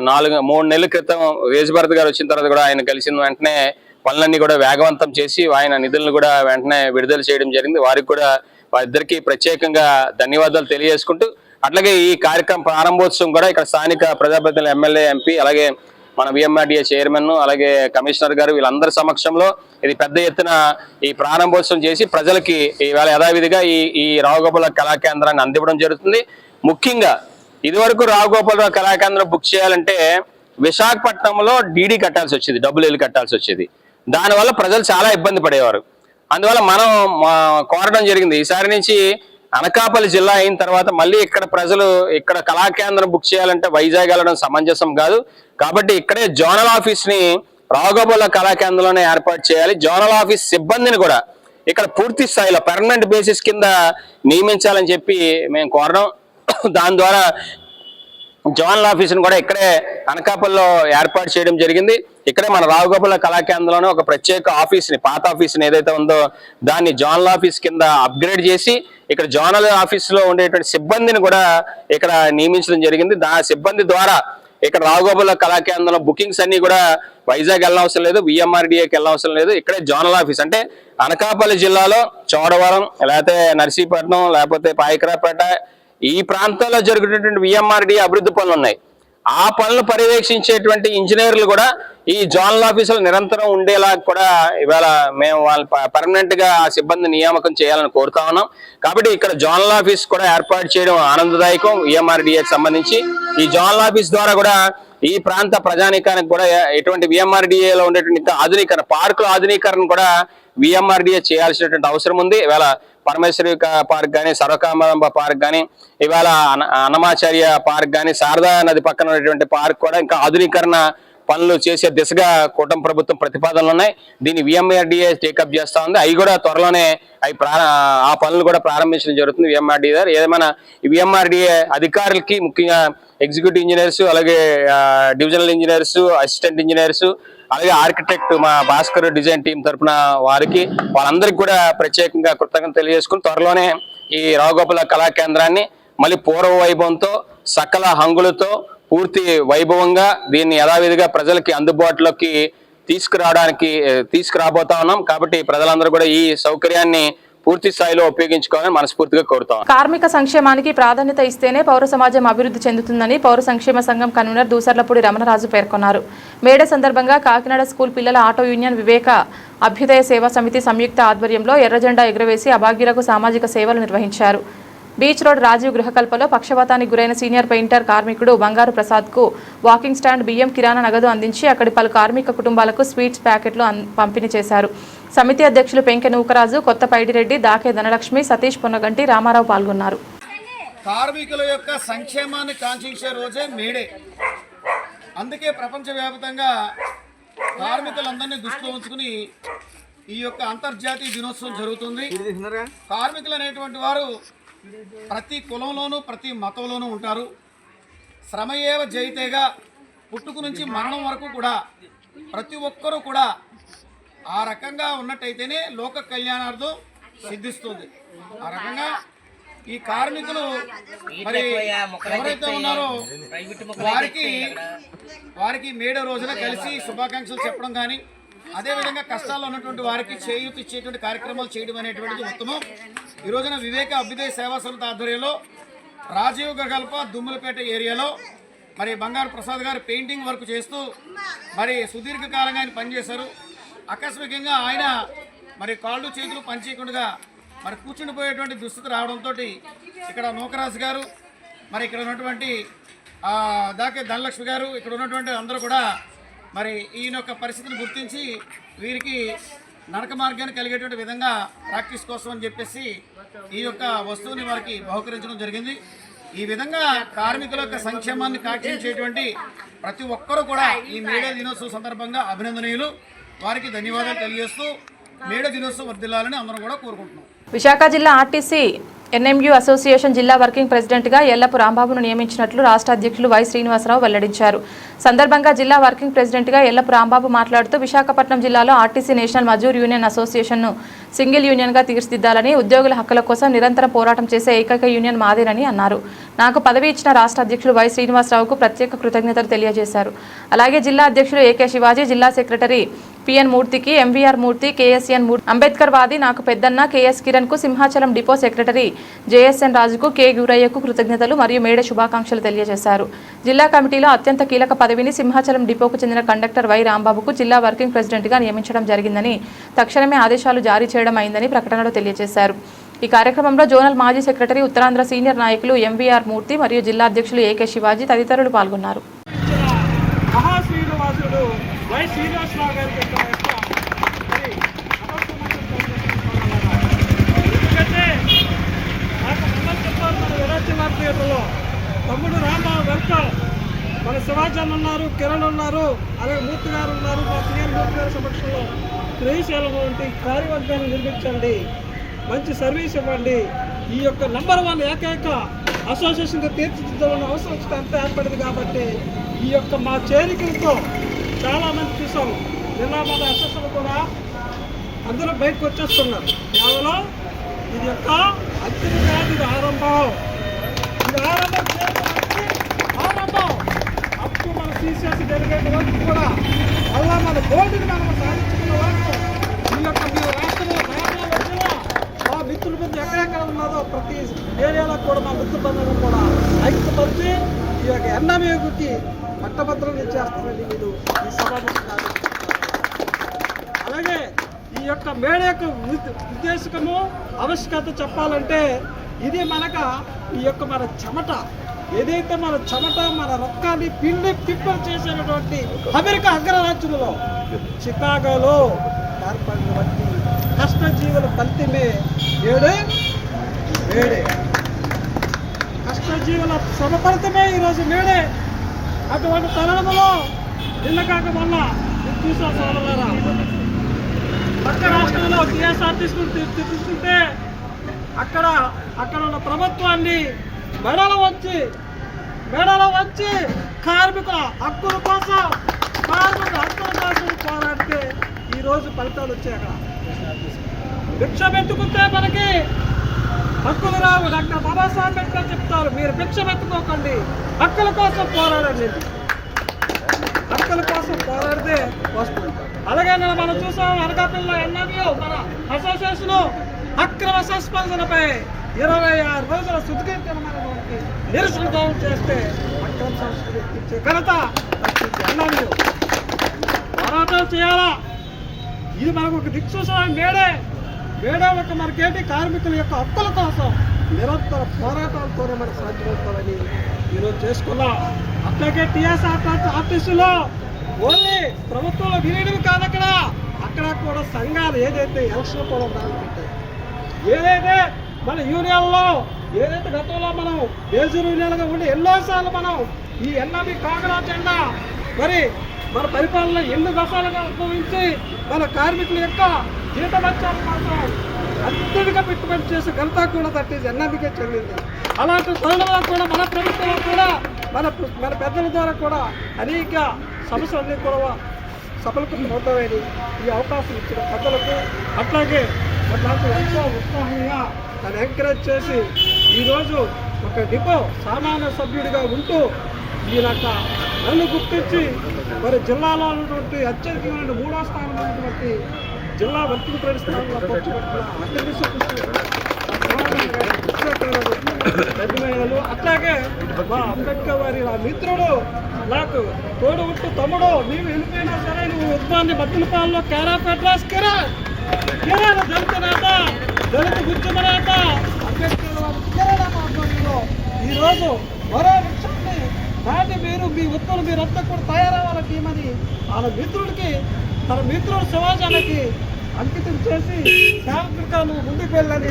3 నెలల క్రితం తేజ్ భరత్ గారు వచ్చిన తర్వాత కూడా ఆయన కలిసిన వెంటనే పనులన్నీ కూడా వేగవంతం చేసి ఆయన నిధులను కూడా వెంటనే విడుదల చేయడం జరిగింది. వారికి కూడా వారిద్దరికీ ప్రత్యేకంగా ధన్యవాదాలు తెలియజేసుకుంటూ, అట్లాగే ఈ కార్యక్రమం ప్రారంభోత్సవం కూడా ఇక్కడ స్థానిక ప్రజాప్రతినిధులు ఎమ్మెల్యే ఎంపీ అలాగే మన విఎంఆర్డిఏ చైర్మన్ అలాగే కమిషనర్ గారు వీళ్ళందరి సమక్షంలో ఇది పెద్ద ఎత్తున ఈ ప్రారంభోత్సవం చేసి ప్రజలకి ఈవేళ యథావిధిగా ఈ రావుగోపాల కళాకేంద్రాన్ని అందివ్వడం జరుగుతుంది. ముఖ్యంగా ఇదివరకు రావుగోపాల కళాకేంద్రం బుక్ చేయాలంటే విశాఖపట్నంలో డీడీ కట్టాల్సి వచ్చేది, డబ్బులు వెళ్ళి కట్టాల్సి వచ్చేది. దానివల్ల ప్రజలు చాలా ఇబ్బంది పడేవారు. అందువల్ల మనం కోరడం జరిగింది ఈసారి నుంచి అనకాపల్లి జిల్లా అయిన తర్వాత మళ్ళీ ఇక్కడ ప్రజలు ఇక్కడ కళాకేంద్రం బుక్ చేయాలంటే వైజాగ్ వెళ్ళడం సమంజసం కాదు. కాబట్టి ఇక్కడే జోనల్ ఆఫీస్ ని రావుగోపాల కళాకేంద్రంలోనే ఏర్పాటు చేయాలి. జోనల్ ఆఫీస్ సిబ్బందిని కూడా ఇక్కడ పూర్తి స్థాయిలో పర్మనెంట్ బేసిస్ కింద నియమించాలని చెప్పి మేము కోరడం. దాని ద్వారా జోనల్ ఆఫీసును కూడా ఇక్కడే అనకాపల్లిలో ఏర్పాటు చేయడం జరిగింది. ఇక్కడే మన రావుగోపాల కళాకేంద్రంలోనే ఒక ప్రత్యేక ఆఫీస్ని, పాత ఆఫీస్ని ఏదైతే ఉందో దాన్ని జోనల్ ఆఫీస్ కింద అప్గ్రేడ్ చేసి ఇక్కడ జోనల్ ఆఫీస్లో ఉండేటువంటి సిబ్బందిని కూడా ఇక్కడ నియమించడం జరిగింది. సిబ్బంది ద్వారా ఇక్కడ రావుగోపాల కళాకేంద్రంలో బుకింగ్స్ అన్ని కూడా వైజాగ్ వెళ్ళనవసరం లేదు, విఎంఆర్డిఏకి వెళ్ళనవసరం లేదు. ఇక్కడే జోనల్ ఆఫీస్ అంటే అనకాపల్లి జిల్లాలో చోడవరం, లేకపోతే నర్సీపట్నం, లేకపోతే పాయకరాపేట ఈ ప్రాంతాల్లో జరుగుతున్నటువంటి విఎంఆర్డిఏ అభివృద్ధి పనులు ఉన్నాయి. ఆ పనులు పర్యవేక్షించేటువంటి ఇంజనీర్లు కూడా ఈ జోనల్ ఆఫీసులో నిరంతరం ఉండేలా కూడా ఇవాళ మేము వాళ్ళు పర్మనెంట్ గా ఆ సిబ్బంది నియామకం చేయాలని కోరుతా ఉన్నాం. కాబట్టి ఇక్కడ జోనల్ ఆఫీస్ కూడా ఏర్పాటు చేయడం ఆనందదాయకం. విఎంఆర్డిఏకి సంబంధించి ఈ జోనల్ ఆఫీస్ ద్వారా కూడా ఈ ప్రాంత ప్రజానీకానికి కూడా ఎటువంటి విఎంఆర్డిఏలో ఉండేటువంటి ఆధునీకరణ, పార్కుల ఆధునీకరణ కూడా విఎంఆర్డిఏ చేయాల్సినటువంటి అవసరం ఉంది. ఇవాళ పరమేశ్వరి పార్క్ కానీ, సర్వకామాంబ పార్క్ కానీ, ఇవాళ అన్నమాచార్య పార్క్ కానీ, శారదా నది పక్కన ఉన్నటువంటి పార్క్ కూడా ఇంకా ఆధునీకరణ పనులు చేసే దిశగా కూటమి ప్రభుత్వం ప్రతిపాదనలు ఉన్నాయి. దీన్ని విఎంఆర్డిఏ టేకప్ చేస్తా ఉంది. అవి కూడా త్వరలోనే ఆ పనులు కూడా ప్రారంభించడం జరుగుతుంది విఎంఆర్డిఏ ద్వారా. ఏదేమైనా విఎంఆర్డిఏ అధికారులకి, ముఖ్యంగా ఎగ్జిక్యూటివ్ ఇంజనీర్స్, అలాగే డివిజనల్ ఇంజనీర్స్, అసిస్టెంట్ ఇంజనీర్స్, అలాగే ఆర్కిటెక్ట్ మా భాస్కర్ డిజైన్ టీం తరఫున వారికి వాళ్ళందరికీ కూడా ప్రత్యేకంగా కృతజ్ఞతలు తెలియజేసుకుని త్వరలోనే ఈ రావుగోపాల కళాకేంద్రాన్ని మళ్ళీ పూర్వ వైభవంతో, సకల హంగులతో, పూర్తి వైభవంగా దీన్ని యథావిధిగా ప్రజలకి అందుబాటులోకి తీసుకురాబోతా ఉన్నాం. కాబట్టి ప్రజలందరూ కూడా ఈ సౌకర్యాన్ని పూర్తి స్థాయిలో ఉపయోగించుకోవాలని మనస్ఫూర్తిగా కోరుతాం. కార్మిక సంక్షేమానికి ప్రాధాన్యత ఇస్తేనే పౌర సమాజం అభివృద్ధి చెందుతుందని పౌర సంక్షేమ సంఘం కన్వీనర్ దూసర్లపూడి రమణరాజు పేర్కొన్నారు. మేడే సందర్భంగా కాకినాడ స్కూల్ పిల్లల ఆటో యూనియన్ వివేక అభ్యుదయ సేవా సమితి సంయుక్త ఆధ్వర్యంలో ఎర్రజెండా ఎగురవేసి అభాగ్యులకు సామాజిక సేవలు నిర్వహించారు. బీచ్ రోడ్ రాజీవ్ గృహకల్పలో పక్షవాతానికి గురైన సీనియర్ పెయింటర్ కార్మికుడు బంగారు ప్రసాద్కు వాకింగ్ స్టాండ్, బియ్యం, కిరాణా నగదు అందించి అక్కడి పలు కార్మిక కుటుంబాలకు స్వీట్స్ ప్యాకెట్లు పంపిణీ చేశారు. సమితి అధ్యక్షులు పెంకె నూకరాజు, కొత్త పైడిరెడ్డి, దాకే ధనలక్ష్మి, సతీష్ పొన్నగంటి, రామారావు పాల్గొన్నారు. కార్మికుల యొక్క సంక్షేమాన్ని కాంక్షించే రోజే మేడే. అందుకే ప్రపంచవ్యాప్తంగా కార్మికులందరినీ దృష్టిలో ఉంచుకుని ఈ యొక్క అంతర్జాతీయ దినోత్సవం జరుగుతుంది. కార్మికులు అనేటువంటి వారు ప్రతి కులంలోనూ, ప్రతి మతంలోనూ ఉంటారు. శ్రమయేవ జయితేగా పుట్టుక నుంచి మరణం వరకు కూడా ప్రతి ఒక్కరూ కూడా ఆ రకంగా ఉన్నట్టయితేనే లోక కళ్యాణార్థం సిద్ధిస్తుంది. ఆ రకంగా ఈ కార్మికులు మరి ఎవరైతే ఉన్నారో వారికి మేడే రోజున కలిసి శుభాకాంక్షలు చెప్పడం కానీ, అదేవిధంగా కష్టాల్లో ఉన్నటువంటి వారికి చేయూత ఇచ్చేటువంటి కార్యక్రమాలు చేయడం అనేటువంటిది ఉత్తమం. ఈ రోజున వివేక అభ్యుదయ సేవా సమితి ఆధ్వర్యంలో రాజీవ్ గగల్ప దుమ్ములపేట ఏరియాలో మరి బంగారు ప్రసాద్ గారు పెయింటింగ్ వర్క్ చేస్తూ మరి సుదీర్ఘకాలంగా ఆయన పనిచేశారు. ఆకస్మికంగా ఆయన మరి కాళ్ళు చేతులు పనిచేయకుండా మరి కూర్చుని పోయేటువంటి దుస్థితి రావడంతో ఇక్కడ నూకరాజు గారు, మరి ఇక్కడ ఉన్నటువంటి దాకే ధనలక్ష్మి గారు, ఇక్కడ ఉన్నటువంటి అందరూ కూడా మరి ఈయన యొక్క పరిస్థితిని గుర్తించి వీరికి నడక మార్గాన్ని కలిగేటువంటి విధంగా ప్రాక్టీస్ కోసం అని చెప్పేసి ఈ యొక్క వస్తువుని వారికి బహుకరించడం జరిగింది. ఈ విధంగా కార్మికుల యొక్క సంక్షేమాన్ని కాక్షించేటువంటి ప్రతి ఒక్కరూ కూడా ఈ మేడే దినోత్సవం సందర్భంగా అభినందనీయులు. వారికి ధన్యవాదాలు తెలియజేస్తూ మేడే దినోత్సవం వర్ధిల్లాలని అందరం కూడా కోరుకుంటున్నాం. విశాఖ జిల్లా ఆర్టీసీ ఎన్ఎంయు అసోసియేషన్ జిల్లా వర్కింగ్ ప్రెసిడెంట్గా ఎల్లపు రాంబాబును నియమించినట్లు రాష్ట్ర అధ్యక్షులు వై శ్రీనివాసరావు వెల్లడించారు. సందర్భంగా జిల్లా వర్కింగ్ ప్రెసిడెంట్గా ఎల్లపు రాంబాబు మాట్లాడుతూ విశాఖపట్నం జిల్లాలో ఆర్టీసీ నేషనల్ మజూర్ యూనియన్ అసోసియేషన్ను సింగిల్ యూనియన్గా తీర్చిదిద్దాలని, ఉద్యోగుల హక్కుల కోసం నిరంతరం పోరాటం చేసే ఏకైక యూనియన్ మాదేనని అన్నారు. నాకు పదవి ఇచ్చిన రాష్ట్ర అధ్యక్షులు వై శ్రీనివాసరావుకు ప్రత్యేక కృతజ్ఞతలు తెలియజేశారు. అలాగే జిల్లా అధ్యక్షులు ఏకే శివాజీ, జిల్లా సెక్రటరీ పిఎన్ మూర్తికి, ఎంవీఆర్ మూర్తి, కేఎస్ఎన్ మూర్తి, అంబేద్కర్ వాది నాకు పెద్దన్న, కేఎస్ కిరణ్ కు, సింహాచలం డిపో సెక్రటరీ జేఎస్ఎన్ రాజుకు, కె గురయ్యకు కృతజ్ఞతలు మరియు మేడే శుభాకాంక్షలు తెలియజేశారు. జిల్లా కమిటీలో అత్యంత కీలక పదవిని సింహాచలం డిపోకు చెందిన కండక్టర్ వై రాంబాబుకు జిల్లా వర్కింగ్ ప్రెసిడెంట్గా నియమించడం జరిగిందని, తక్షణమే ఆదేశాలు జారీ చేయడం అయిందని ప్రకటనలో తెలియజేశారు. ఈ కార్యక్రమంలో జోనల్ మాజీ సెక్రటరీ, ఉత్తరాంధ్ర సీనియర్ నాయకులు ఎంవీఆర్ మూర్తి మరియు జిల్లా అధ్యక్షులు ఏకే శివాజీ తదితరులు పాల్గొన్నారు. వై శ్రీనివాసరావు గారికి ఎందుకంటే నాకు మండలం చెప్పారు. మన విరాజ్య థియేటర్లో తమ్ముడు రాంబాబు వెల్కమ్, మన శివాజీ ఉన్నారు, కిరణ్ ఉన్నారు, అలాగే మూర్తి గారు ఉన్నారు. మా సీఎం మూర్తి గారి సమక్షంలో క్రియాశీలం వంటి కార్యవర్గాన్ని నిర్మించండి, మంచి సర్వీస్ ఇవ్వండి. ఈ యొక్క #1 ఏకైక అసోసియేషన్గా తీర్చిదిద్దాలన్న అవసరం అంతా ఏర్పడింది. కాబట్టి ఈ యొక్క మా చేరికలతో చాలామంది చూసాం. నిన్న మన అసెస్సులు కూడా అందరూ బయటకు వచ్చేస్తున్నారు. కేవలం ఇది యొక్క అంతిమ కాదు, ఇది ఆరంభం. ఇది ఆరంభం అప్పుడు మన సీసీఎస్ డెలిగేట్ వరకు కూడా అలా మన గోల్డ్ని మనం సాధించుకున్న వరకు ఈ యొక్క మీ రాష్ట్రంలో ప్రయాణాలు వచ్చినా మా మిత్రుల మీద ఎక్కడెక్కడ ఉన్నదో ప్రతి ఏరియాలో కూడా మా మిత్ర బంధువులు కూడా ఐక్యపరిచి ఈ యొక్క ఎన్ఎంఏకి పట్టభద్రం ఇచ్చేస్తామని మీరు ఈ సభను అలాగే ఈ యొక్క మేడ యొక్క ఉద్దేశకము ఆవశ్యకత చెప్పాలంటే ఇది ఈ యొక్క మన చెమట ఏదైతే మన చెమట మన రక్తాన్ని పిండి తిప్పలు చేసినటువంటి అమెరికా అగ్రరాజ్యంలో చికాగోలో ఏర్పడినటువంటి కష్టజీవుల ఫలితమే మేడే కష్టజీవుల శ్రమ ఫలితమే ఈరోజు మేడే. అటువంటి తరుణంలో నిన్న కాక మొన్న చూసా సోదరులారా, పక్క రాష్ట్రంలో టీఎస్ఆర్టీసీ తీసుకుంటే అక్కడ ఉన్న ప్రభుత్వాన్ని మెడలు వచ్చి కార్మికుల హక్కుల కోసం పోరాడితే ఈరోజు ఫలితాలు వచ్చాయి. అక్కడ భిక్ష పెట్టుకుంటే మనకి హక్కులు రావు. డాక్టర్ బాబాసాహెబ్ అంబేద్కర్ చెప్తారు, మీరు భిక్ష పెట్టుకోకండి, హక్కుల కోసం పోరాడండి. హక్కుల కోసం పోరాడితే వస్తుంది. అలాగే మనం చూసాం అనకాపల్లిలో ఎన్ఎంయు మన అసోసియేషన్ అక్రమ సస్పెన్షన్పై 26 రోజుల సుదీర్ఘమైనటువంటి నిరసన దౌడు చేస్తే అక్రమ సంస్కృతి ఘనత ఎన్ఎంయు పోరాటం చేయాలా. ఇది మనకు ఒక దిక్సూచన. మేడే ఒక మనకేంటి కార్మికుల యొక్క హక్కుల కోసం నిరంతర పోరాటాలతోనే మనకు సాధ్యమవుతామని ఈరోజు చేసుకున్నాం. అట్లాగే టీఎస్ఆర్టీసీలో ఓన్లీ ప్రభుత్వంలో విలీనం కాదు, అక్కడ కూడా సంఘాలు ఏదైతే ఎలక్షన్ కూడా ప్రారంభించాయి, ఏదైతే మన యూనియన్లో ఏదైతే గతంలో మనం మేజర్ యూనియన్గా ఉండి ఎన్నోసార్లు మనం ఈ ఎన్ఎంఈ కాంగ్రెస్ జెండా మరి మన పరిపాలన ఎన్ని దశాలుగా అనుభవించి మన కార్మికుల యొక్క జీతభత్యాల కోసం అత్యధిక పెట్టుబడి చేసే ఘనత కూడా తట్టేది ఎన్ఎంఈకే చెందింది. అలాంటి తరుణంలో కూడా మన ప్రభుత్వంలో కూడా మన పెద్దల ద్వారా కూడా అనేక సమస్యలన్నీ కూడా సఫలీకృతమవుతాయని ఈ అవకాశం ఇచ్చిన పెద్దలకు అట్లాగే నాకు ఎంతో ఉత్సాహంగా నన్ను ఎంకరేజ్ చేసి ఈరోజు ఒక డిపో సామాన్య సభ్యుడిగా ఉంటూ నన్ను గుర్తించి మరి జిల్లాలో ఉన్నటువంటి అత్యధికమైన 3వ స్థానమైనటువంటి జిల్లా వర్కింగ్ ప్రెసిడెంట్ స్థానంలో ధన్యవాదాలు. అట్లాగే మా అంబేద్కర్ వారి నా మిత్రుడు నాకు తోడు ఉంటూ తమ్ముడు, నీవు వెళ్ళిపోయినా సరే నువ్వు ఉద్యమాన్ని మద్దులపాలలో కేరాపేట్రాస్ కిరణ్ దళిత నేత, దళిత ఉద్యమ నేత అంబేద్కర్ వారి కిరణ్ ఆధ్వర్యంలో ఈరోజు మరో విషయాన్ని దాన్ని మీరు మీ ఉత్తర్వులు మీరంతా కూడా తయారవ్వాలని టీమని వాళ్ళ మిత్రుడికి తన మిత్రుడు సమాజానికి అంకితం చేసి ముందుకు వెళ్ళని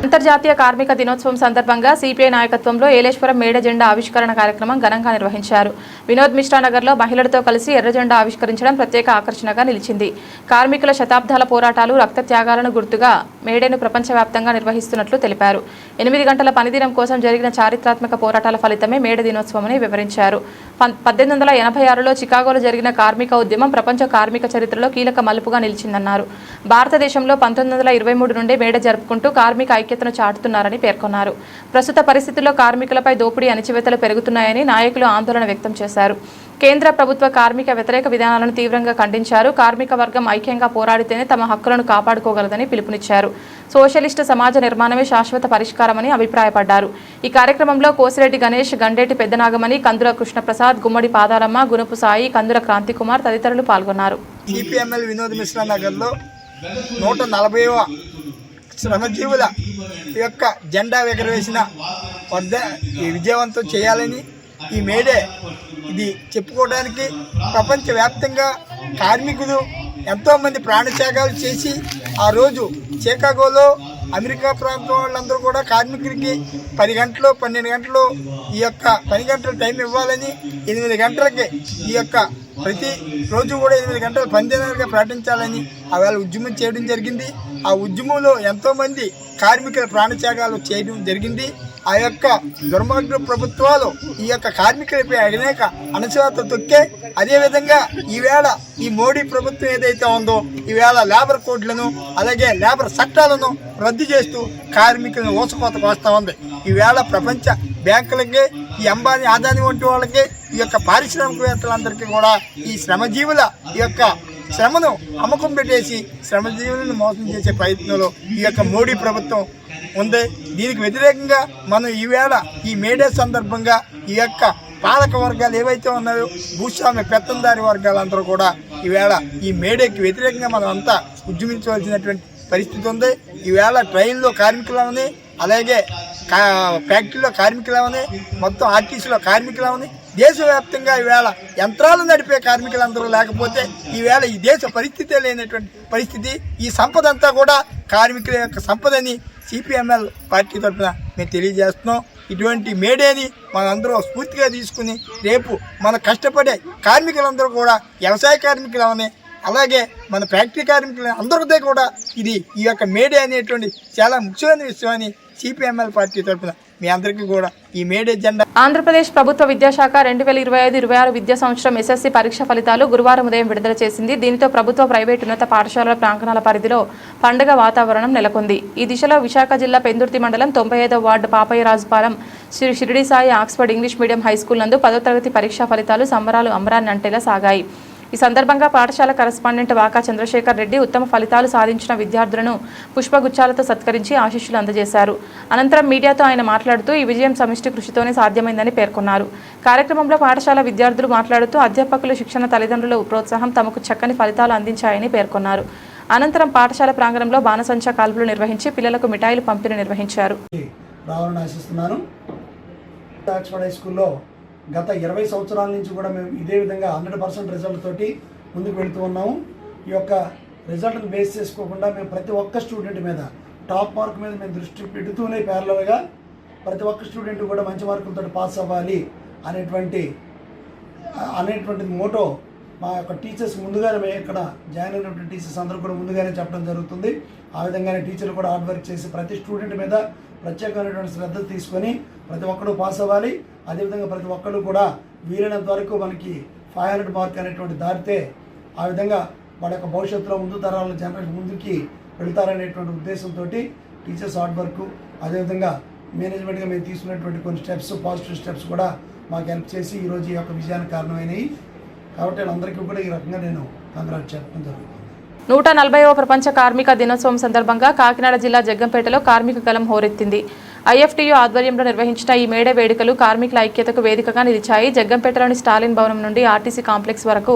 అంతర్జాతీయ కార్మిక దినోత్సవం సందర్భంగా సిపిఐ నాయకత్వంలో ఏలేశ్వరం మేడ జెండా ఆవిష్కరణ కార్యక్రమం ఘనంగా నిర్వహించారు. వినోద్ మిశ్రా నగర్లో మహిళలతో కలిసి ఎర్ర జెండా ఆవిష్కరించడం ప్రత్యేక ఆకర్షణగా నిలిచింది. కార్మికుల శతాబ్దాల పోరాటాలు, రక్త త్యాగాలను గుర్తుగా మేడేను ప్రపంచవ్యాప్తంగా నిర్వహిస్తున్నట్లు తెలిపారు. 8 గంటల పనిదినం కోసం జరిగిన చారిత్రాత్మక పోరాటాల ఫలితమే మేడ దినోత్సవమని వివరించారు. 1886లో చికాగోలో జరిగిన కార్మిక ఉద్యమం ప్రపంచ కార్మిక చరిత్రలో కీలక మలుపుగా నిలిచిందన్నారు. భారతదేశంలో 1923 నుండి మేడ జరుపుకుంటూ కార్మిక ఐక్యతను చాటుతున్నారని పేర్కొన్నారు. ప్రస్తుత పరిస్థితుల్లో కార్మికులపై దోపిడీ, అణచివేతలు పెరుగుతున్నాయని నాయకులు ఆందోళన వ్యక్తం చేశారు. కేంద్ర ప్రభుత్వ కార్మిక వ్యతిరేక విధానాలను తీవ్రంగా ఖండించారు. కార్మిక వర్గం ఐక్యంగా పోరాడితేనే తమ హక్కులను కాపాడుకోగలదని పిలుపునిచ్చారు. సోషలిస్టు సమాజ నిర్మాణమే శాశ్వత పరిష్కారమని అభిప్రాయపడ్డారు. ఈ కార్యక్రమంలో కోసిరెడ్డి గణేష్, గండేటి పెద్దనాగమణి, కందుల కృష్ణప్రసాద్, గుమ్మడి పాదాలమ్మ, గునుపు సాయి, కందుల క్రాంతికుమార్ తదితరులు పాల్గొన్నారు. సిపిఎంఎల్ వినోద్ మిశ్రా నగర్లో 140వ శ్రమజీవుల యొక్క జెండా ఎగరవేసిన విజయవంతం చేయాలని ఈ మేడే ఇది చెప్పుకోవడానికి ప్రపంచవ్యాప్తంగా కార్మికులు ఎంతోమంది ప్రాణత్యాగాలు చేసి ఆ రోజు చికాగోలో అమెరికా ప్రాంతం వాళ్ళందరూ కూడా కార్మికులకి 10 గంటలు 12 గంటలు ఈ యొక్క 10 గంటల టైం ఇవ్వాలని 8 గంటలకి ఈ యొక్క ప్రతి రోజు కూడా 8 గంటలు పనిదినాలుగా ప్రకటించాలని ఆవేళ ఉద్యమం చేయడం జరిగింది. ఆ ఉద్యమంలో ఎంతోమంది కార్మికుల ప్రాణత్యాగాలు చేయడం జరిగింది. ఆ యొక్క దుర్మార్గ ప్రభుత్వాలు ఈ యొక్క కార్మికులపై అనేక అణచివేత తొక్కే. అదేవిధంగా ఈవేళ ఈ మోడీ ప్రభుత్వం ఏదైతే ఉందో ఈవేళ లేబర్ కోడ్లను అలాగే లేబర్ చట్టాలను రద్దు చేస్తూ కార్మికులను ఊసకోతకు వస్తూ ఉంది. ఈవేళ ప్రపంచ బ్యాంకులకి ఈ అంబానీ ఆదాని వంటి వాళ్ళకి ఈ యొక్క పారిశ్రామికవేత్తలందరికీ కూడా ఈ శ్రమజీవుల ఈ యొక్క శ్రమను అమ్మకం పెట్టేసి శ్రమజీవులను మోసం చేసే ప్రయత్నంలో ఈ యొక్క మోడీ ప్రభుత్వం ఉంది. దీనికి వ్యతిరేకంగా మనం ఈవేళ ఈ మేడే సందర్భంగా ఈ యొక్క పాలక వర్గాలు ఏవైతే ఉన్నాయో భూస్వామ్య పెత్తందారి వర్గాలందరూ కూడా ఈవేళ ఈ మేడేకి వ్యతిరేకంగా మనం అంతా ఉద్యమించవలసినటువంటి పరిస్థితి ఉంది. ఈవేళ ట్రైన్లో కార్మికులవని అలాగే ఫ్యాక్టరీలో కార్మికులవని మొత్తం ఆర్టీసీలో కార్మికులవని దేశవ్యాప్తంగా ఈవేళ యంత్రాలు నడిపే కార్మికులందరూ లేకపోతే ఈవేళ ఈ దేశ పరిస్థితే లేనటువంటి పరిస్థితి. ఈ సంపద అంతా కూడా కార్మికుల యొక్క సంపదని సిపిఎంఎల్ పార్టీ తరఫున మేము తెలియజేస్తున్నాం. ఇటువంటి మేడేని మనందరూ స్ఫూర్తిగా తీసుకుని రేపు మన కష్టపడే కార్మికులందరూ కూడా వ్యవసాయ కార్మికులవని అలాగే మన ఫ్యాక్టరీ కార్మికులు అందరికీ కూడా ఇది ఈ యొక్క మేడే అనేటువంటి చాలా ముఖ్యమైన విషయమని సిపిఎంఎల్ పార్టీ తరఫున మీ అందరికీ కూడా ఈ మేడే జెండా. ఆంధ్రప్రదేశ్ ప్రభుత్వ విద్యాశాఖ 2025-26 విద్యా సంవత్సరం ఎస్ఎస్సీ పరీక్ష ఫలితాలు గురువారం ఉదయం విడుదల చేసింది. దీనితో ప్రభుత్వ ప్రైవేటు ఉన్నత పాఠశాలల ప్రాంగణాల పరిధిలో పండుగ వాతావరణం నెలకొంది. ఈ దిశలో విశాఖ జిల్లా పెందుర్తి మండలం 95వ వార్డు Papayyarajupalem Shri Shirdi Sai Oxford English medium high school నందు 10వ తరగతి పరీక్షా ఫలితాలు సంబరాలు అంబరాన్ని అంటేలా సాగాయి. ఈ సందర్భంగా పాఠశాల కరెస్పాండెంట్ వాకా చంద్రశేఖర్ రెడ్డి ఉత్తమ ఫలితాలు సాధించిన విద్యార్థులను పుష్పగుచ్చాలతో సత్కరించి ఆశీస్సులు అందజేశారు. అనంతరం మీడియాతో ఆయన మాట్లాడుతూ ఈ విజయం సమిష్టి కృషితోనే సాధ్యమైందని పేర్కొన్నారు. కార్యక్రమంలో పాఠశాల విద్యార్థులు మాట్లాడుతూ అధ్యాపకులు శిక్షణ తల్లిదండ్రుల ప్రోత్సాహం తమకు చక్కని ఫలితాలు అందించాయని పేర్కొన్నారు. అనంతరం పాఠశాల ప్రాంగణంలో బాణసంచా కాల్పులు నిర్వహించి పిల్లలకు మిఠాయిలు పంపిణీ నిర్వహించారు. గత 20 సంవత్సరాల నుంచి కూడా మేము ఇదే విధంగా 100% రిజల్ట్ తోటి ముందుకు వెళుతూ ఉన్నాము. ఈ యొక్క రిజల్ట్ని బేస్ చేసుకోకుండా మేము ప్రతి ఒక్క స్టూడెంట్ మీద టాప్ మార్క్ మీద మేము దృష్టి పెడుతూనే ప్యారలల్గా ప్రతి ఒక్క స్టూడెంట్ కూడా మంచి మార్కులతో పాస్ అవ్వాలి అనేటువంటిది మోటో మా యొక్క టీచర్స్ ముందుగానే మేము ఇక్కడ జాయిన్ అయినటువంటి టీచర్స్ అందరూ కూడా ముందుగానే చెప్పడం జరుగుతుంది. ఆ విధంగానే టీచర్లు కూడా హార్డ్ వర్క్ చేసి ప్రతి స్టూడెంట్ మీద ప్రత్యేకమైనటువంటి శ్రద్ధ తీసుకొని ప్రతి ఒక్కరు పాస్ అవ్వాలి. అదేవిధంగా ప్రతి ఒక్కరు కూడా వీలైనంత వరకు మనకి 500 మార్క్ అనేటువంటి దారితే ఆ విధంగా వాళ్ళ యొక్క భవిష్యత్తులో ముందు తరాల జనరేషన్ ముందుకి వెళతారనేటువంటి ఉద్దేశంతో టీచర్స్ హార్డ్ వర్క్ అదేవిధంగా మేనేజ్మెంట్గా మేము తీసుకున్నటువంటి కొన్ని స్టెప్స్ పాజిటివ్ స్టెప్స్ కూడా మాకు హెల్ప్ చేసి ఈరోజు ఈ యొక్క విజయానికి కారణమైనవి. కాబట్టి అందరికీ కూడా ఈ రకంగా నేను కంగ్రాట్ చెప్పడం జరుగుతుంది. 140వ ప్రపంచ కార్మిక దినోత్సవం సందర్భంగా కాకినాడ జిల్లా జగ్గంపేటలో కార్మిక గళం హోరెత్తింది. ఐఎఫ్టీయూ ఆధ్వర్యంలో నిర్వహించిన ఈ మేడే వేడుకలు కార్మికుల ఐక్యతకు వేదికగా నిలిచాయి. జగ్గంపేటలోని స్టాలిన్ భవనం నుండి ఆర్టీసీ కాంప్లెక్స్ వరకు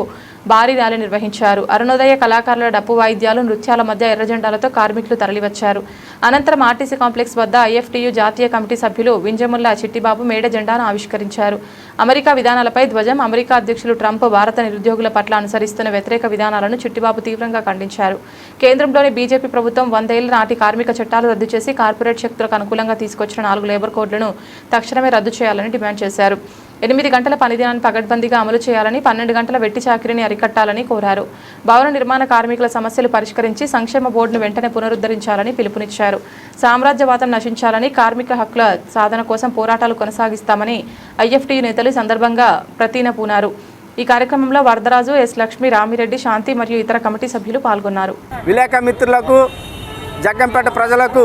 భారీ ర్యాలీ నిర్వహించారు. అరుణోదయ కళాకారుల డప్పు వాయిద్యాలు నృత్యాల మధ్య ఎర్రజెండాలతో కార్మికులు తరలివచ్చారు. అనంతరం ఆర్టీసీ కాంప్లెక్స్ వద్ద ఐఎఫ్టీయూ జాతీయ కమిటీ సభ్యులు వింజముల్లా చిట్టిబాబు మేడే జెండాను ఆవిష్కరించారు. అమెరికా విధానాలపై ధ్వజం. అమెరికా అధ్యక్షులు ట్రంప్ భారత నిరుద్యోగుల పట్ల అనుసరిస్తున్న వ్యతిరేక విధానాలను చిట్టిబాబు తీవ్రంగా ఖండించారు. కేంద్రంలోని బీజేపీ ప్రభుత్వం 100 ఏళ్ల నాటి కార్మిక చట్టాలు రద్దు చేసి కార్పొరేట్ శక్తులకు అనుకూలంగా తీసుకొచ్చిన 4 లేబర్ కోడ్లను తక్షణమే రద్దు చేయాలని డిమాండ్ చేశారు. 8 గంటల పనిదినాన్ని పగడ్బందీగా అమలు చేయాలని, 12 గంటల వెట్టి చాకిరీని అరికట్టాలని కోరారు. భవన నిర్మాణ కార్మికుల సమస్యలు పరిష్కరించి సంక్షేమ బోర్డును వెంటనే పునరుద్ధరించాలని పిలుపునిచ్చారు. సామ్రాజ్యవాదం నశించాలని, కార్మిక హక్కుల సాధన కోసం పోరాటాలు కొనసాగిస్తామని ఐఎఫ్టీయూ నేతలు ఈ సందర్భంగా ప్రతినపూనారు. ఈ కార్యక్రమంలో వరదరాజు, ఎస్ లక్ష్మి, రామిరెడ్డి, శాంతి మరియు ఇతర కమిటీ సభ్యులు పాల్గొన్నారు. విలేక మిత్రులకు, జగ్గంపేట ప్రజలకు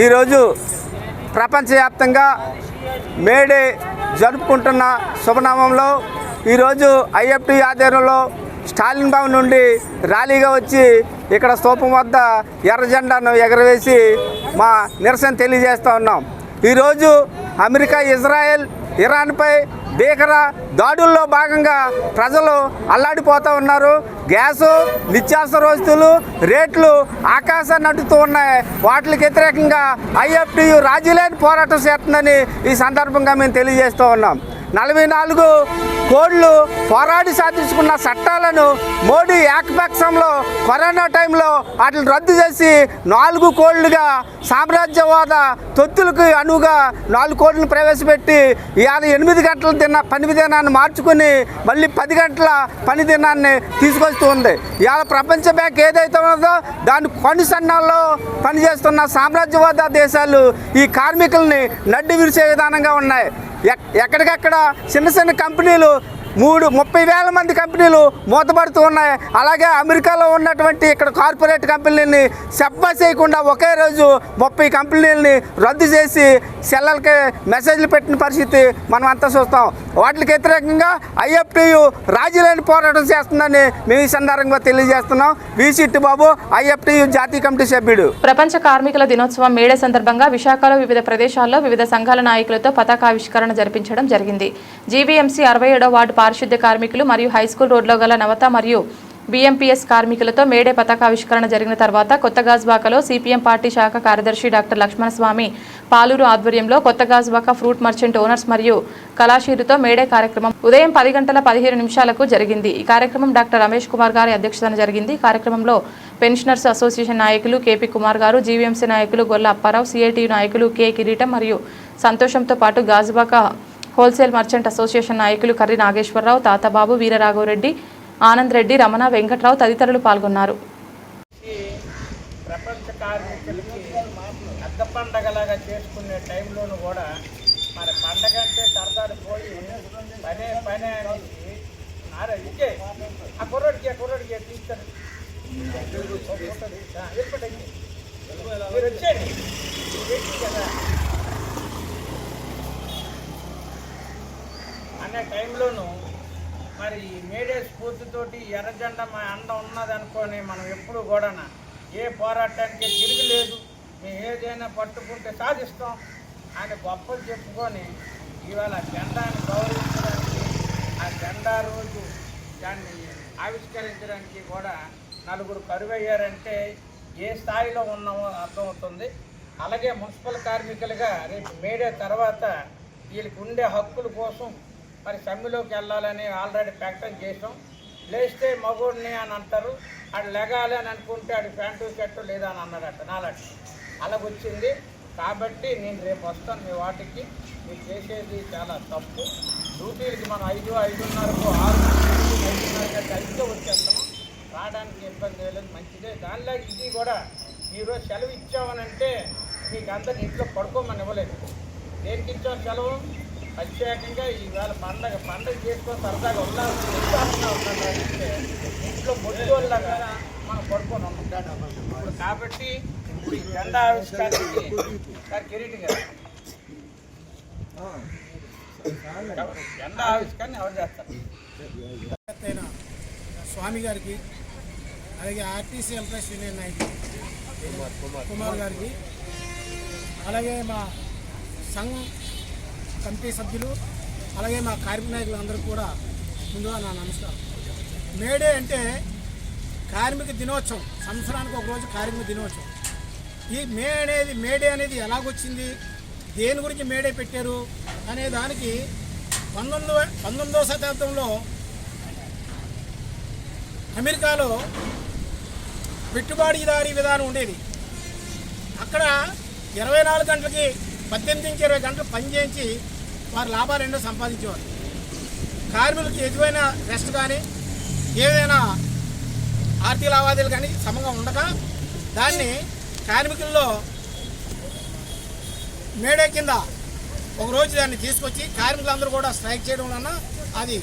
ఈరోజు ప్రపంచవ్యాప్తంగా మేడే జరుపుకుంటున్న శుభనామంలో ఈరోజు ఐఎఫ్టీ ఆధ్వర్యంలో స్టాలిన్ భవన్ నుండి ర్యాలీగా వచ్చి ఇక్కడ స్తూపం వద్ద ఎర్ర జెండాను ఎగరవేసి మా నిరసన తెలియజేస్తూ ఉన్నాం. ఈరోజు అమెరికా, ఇజ్రాయెల్, ఇరాన్పై భీకర దాడుల్లో భాగంగా ప్రజలు అల్లాడిపోతూ ఉన్నారు. గ్యాసు, నిత్యావసర వస్తువులు రేట్లు ఆకాశాన్ని అడ్డుతూ ఉన్నాయి. వాటికి వ్యతిరేకంగా ఐఎఫ్టీయూ రాజీలేని పోరాటం చేస్తుందని ఈ సందర్భంగా మేము తెలియజేస్తూ ఉన్నాం. 44 కోళ్లు పోరాడి సాధించుకున్న చట్టాలను మోడీ ఏకపక్షంలో కరోనా టైంలో వాటిని రద్దు చేసి 4 కోళ్లుగా సామ్రాజ్యవాద తొత్తులకు అనువుగా 4 కోళ్లను ప్రవేశపెట్టి ఇవాళ 8 గంటల పని విధానాన్ని మార్చుకుని మళ్ళీ 10 గంటల పని దినాన్ని తీసుకొస్తూ ఉంది. ఇవాళ ప్రపంచ బ్యాంక్ ఏదైతే ఉన్నదో దాని కొనిసన్నాల్లో పనిచేస్తున్న సామ్రాజ్యవాద దేశాలు ఈ కార్మికుల్ని నడ్డి విరిచే విధానంగా ఉన్నాయి. ఎక్కడికక్కడ చిన్న చిన్న కంపెనీలు 30,000 మంది కంపెనీలు మూతపడుతూ ఉన్నాయి. అలాగే అమెరికాలో ఉన్నటువంటి ఇక్కడ కార్పొరేట్ కంపెనీలని చెప్పా చేయకుండా ఒకే రోజు 30 కంపెనీలని రద్దు చేసి సెల్లర్కి మెసేజ్లు పెట్టిన పరిస్థితి మనం అంతా చూస్తాం. వాటికి వ్యతిరేకంగా IFTU రాజీలేని పోరాటం చేస్తుందని మేము ఈ సందర్భంగా తెలియజేస్తున్నాం. వీసిట్టి బాబు, IFTU జాతీయ కమిటీ సభ్యుడు. ప్రపంచ కార్మికుల దినోత్సవం మేడే సందర్భంగా విశాఖలో వివిధ ప్రదేశాల్లో వివిధ సంఘాల నాయకులతో పతాకావిష్కరణ జరిపించడం జరిగింది. GVMC 67వ వార్డు పారిశుద్ధ్య కార్మికులు మరియు హైస్కూల్ రోడ్లో గల నవత మరియు BMPS కార్మికులతో మేడే పతాకావిష్కరణ జరిగిన తర్వాత కొత్త గాజువాకలో CPM పార్టీ శాఖ కార్యదర్శి డాక్టర్ లక్ష్మణస్వామి పాలూరు ఆధ్వర్యంలో కొత్త గాజువాక ఫ్రూట్ మర్చెంట్ ఓనర్స్ మరియు కళాశీరుతో మేడే కార్యక్రమం ఉదయం 10:15 జరిగింది. ఈ కార్యక్రమం డాక్టర్ రమేష్ కుమార్ గారి అధ్యక్షతన జరిగింది. కార్యక్రమంలో పెన్షనర్స్ అసోసియేషన్ నాయకులు KP కుమార్ గారు, GVMC నాయకులు గొల్ల అప్పారావు, CITU నాయకులు K కిరీటం మరియు సంతోషంతో పాటు గాజువాక హోల్సేల్ మర్చెంట్ అసోసియేషన్ నాయకులు కర్రి నాగేశ్వరరావు, తాతబాబు, వీరరాఘవరెడ్డి, ఆనంద్ రెడ్డి, రమణ, వెంకట్రావు తదితరులు పాల్గొన్నారు. ప్రపంచ కార్మికులకి పెద్ద పండగలాగా చేసుకునే టైంలోనూ కూడా మరి పండగ అంటే సరదాలు పోయి పనే అనేసి ఇచ్చే ఆ కుర్రోడికి తీస్తారు మీరు వచ్చేయండి కదా అనే టైంలోనూ మరి మేడే స్ఫూర్తితోటి ఎర్రజెండా మా అండ ఉన్నదనుకొని మనం ఎప్పుడు కూడా ఏ పోరాటానికి తిరగలేదు, మేము ఏదైనా పట్టుకుంటే సాధిస్తాం అని గొప్పలు చెప్పుకొని ఇవాళ జెండాని గౌరవించడానికి ఆ జెండా రోజు దాన్ని ఆవిష్కరించడానికి కూడా 4 కరువయ్యారంటే ఏ స్థాయిలో ఉన్నామో అర్థమవుతుంది. అలాగే మున్సిపల్ కార్మికులుగా రేపు మేడే తర్వాత వీళ్ళకి ఉండే హక్కుల కోసం మరి సమ్మెలోకి వెళ్ళాలని ఆల్రెడీ ప్రకటన చేసాం. లేస్తే మగోడిని అని అంటారు, ఆడు లెగాలి అని అనుకుంటే ఆడు ప్యాంటు షర్టు లేదా అని అన్నాడట నాలట. అలాగొచ్చింది కాబట్టి నేను రేపు వస్తాను మీ వాటికి. మీరు చేసేది చాలా తప్పు. డ్యూటీలకి మనం 5:30కు 6:30గా కలిసి వచ్చేస్తాము. రావడానికి ఇబ్బంది లేదు, మంచిదే. దానిలో ఇది కూడా ఈరోజు సెలవు ఇచ్చామనంటే మీకు అందరిని ఇంట్లో పడుకోమని ఇవ్వలేదు. దేనికి ఇచ్చాం సెలవు? ప్రత్యేకంగా ఈవేళ పండగ చేసుకొని సరదాగా ఉల్లాసంగా ఉన్నారంటే ఇంట్లో మొదటిలాగా మనం పడుకొని ఉంటాం. ఇప్పుడు కాబట్టి ఇప్పుడు ఈ జెండా ఆవిష్కారానికి సార్ కిరీటి గారు జెండా ఆవిష్కరణ ఎవరు చేస్తారు? స్వామి గారికి, అలాగే RTC ఎంప్లాయీస్ యూనియన్ నాయకులు కుమార్ గారికి, అలాగే మా సంఘం కమిటీ సభ్యులు, అలాగే మా కార్మిక నాయకులు అందరికీ కూడా ముందుగా నా నమస్కారం. మేడే అంటే కార్మిక దినోత్సవం, సంవత్సరానికి ఒక రోజు కార్మిక దినోత్సవం. ఈ మేడే అనేది ఎలాగొచ్చింది, దేని గురించి మేడే పెట్టారు అనే దానికి 19వ శతాబ్దంలో అమెరికాలో పెట్టుబడిదారీ విధానం ఉండేది. అక్కడ 24 గంటలకి 18 నుంచి 20 గంటలు పనిచేయించి వారి లాభాలు ఎన్నో సంపాదించేవారు. కార్మికులకి ఎదువైన రెస్ట్ కానీ ఏదైనా ఆర్థిక లావాదేవీలు కానీ సమంగా ఉండక దాన్ని కార్మికుల్లో మేడే కింద ఒకరోజు దాన్ని తీసుకొచ్చి కార్మికులందరూ కూడా స్ట్రైక్ చేయడం వలన అది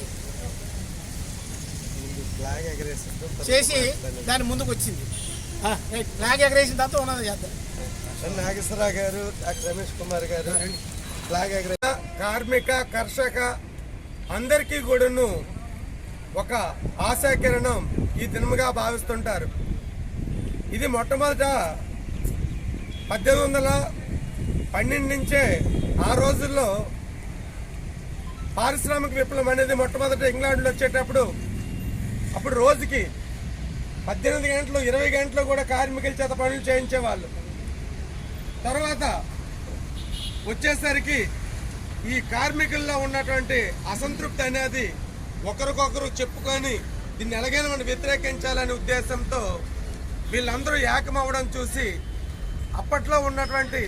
చేసి దాని ముందుకు వచ్చింది. ఫ్లాగ్ ఎగరేసిన తర్వాత ఉన్నది చేద్దాం. నాగేశ్వరరావు గారు, డాక్టర్ రమేష్ కుమార్ గారు ఫ్లాగ్ ఎగరే కార్మిక కర్షక అందరికీ కూడాను ఒక ఆశాకిరణం ఈ దినముగా భావిస్తుంటారు. ఇది మొట్టమొదట 1812 నుంచే ఆ రోజుల్లో పారిశ్రామిక విప్లవం అనేది మొట్టమొదట ఇంగ్లాండ్లో వచ్చేటప్పుడు అప్పుడు రోజుకి 18 గంటలు 20 గంటలు కూడా కార్మికుల చేత పనులు చేయించేవాళ్ళు. తర్వాత వచ్చేసరికి ఈ కార్మికుల్లో ఉన్నటువంటి అసంతృప్తి అనేది ఒకరికొకరు చెప్పుకొని దీన్ని ఎలాగైనా మనం వ్యతిరేకించాలనే ఉద్దేశంతో వీళ్ళందరూ ఏకమవ్వడం చూసి అప్పట్లో ఉన్నటువంటి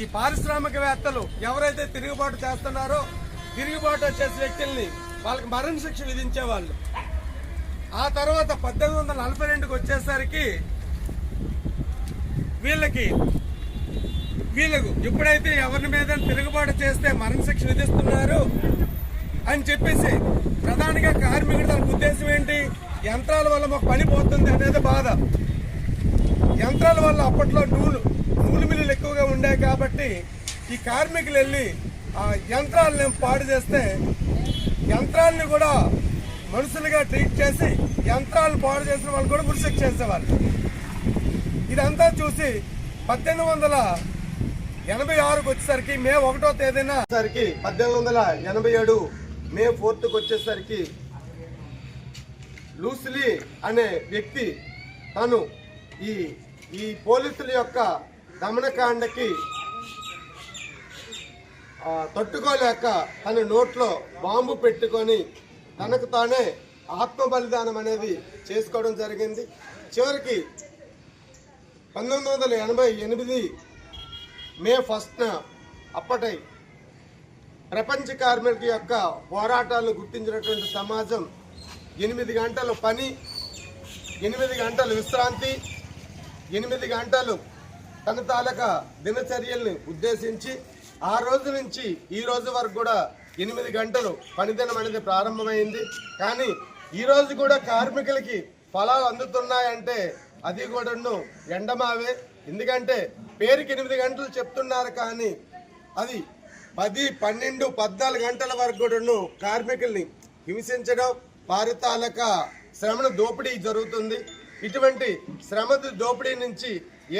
ఈ పారిశ్రామికవేత్తలు ఎవరైతే తిరుగుబాటు చేస్తున్నారో తిరుగుబాటు చేసే వ్యక్తుల్ని వాళ్ళకి మరణ శిక్ష విధించేవాళ్ళు. ఆ తర్వాత 1842కి వచ్చేసరికి వీళ్ళకు ఎప్పుడైతే ఎవరి మీద తిరుగుబాటు చేస్తే మరణశిక్ష విధిస్తున్నారు అని చెప్పేసి ప్రధానంగా కార్మికుడు తన ఉద్దేశం ఏంటి, యంత్రాల వల్ల మాకు పని పోతుంది అనేది బాధ. యంత్రాల వల్ల అప్పట్లో నూలు మిల్లులు ఎక్కువగా ఉండాయి కాబట్టి ఈ కార్మికులు వెళ్ళి ఆ యంత్రాలను పాడు చేస్తే యంత్రాలను కూడా మనుషులుగా ట్రీట్ చేసి యంత్రాలను పాడు చేసిన వాళ్ళు కూడా ఉరిశిక్ష చేసేవాళ్ళు. ఇదంతా చూసి 1886కి వచ్చేసరికి మే 1వ తేదీన 1887 మే 4కి వచ్చేసరికి లూసిలీ అనే వ్యక్తి తను ఈ పోలీసుల యొక్క దమనకాండకి తట్టుకోలేక తన నోట్లో బాంబు పెట్టుకొని తనకు తానే ఆత్మ బలిదానం అనేది చేసుకోవడం జరిగింది. చివరికి 1988 మే 1న అప్పటి ప్రపంచ కార్మికుల యొక్క పోరాటాలను గుర్తించినటువంటి సమాజం 8 గంటలు పని, 8 గంటలు విశ్రాంతి, 8 గంటలు తన తాలూకా దినచర్యల్ని ఉద్దేశించి ఆ రోజు నుంచి ఈ రోజు వరకు కూడా 8 గంటలు పనిదినం అనేది ప్రారంభమైంది. కానీ ఈ రోజు కూడా కార్మికులకి ఫలాలు అందుతున్నాయంటే అది కూడాను ఎండమావే. ఎందుకంటే పేరుకి 8 గంటలు చెప్తున్నారు కానీ అది 10, 12, 14 గంటల వరకు కూడాను కార్మికుల్ని హింసించడం, వారి తాలూకా శ్రమను దోపిడీ జరుగుతుంది. ఇటువంటి శ్రమ దోపిడీ నుంచి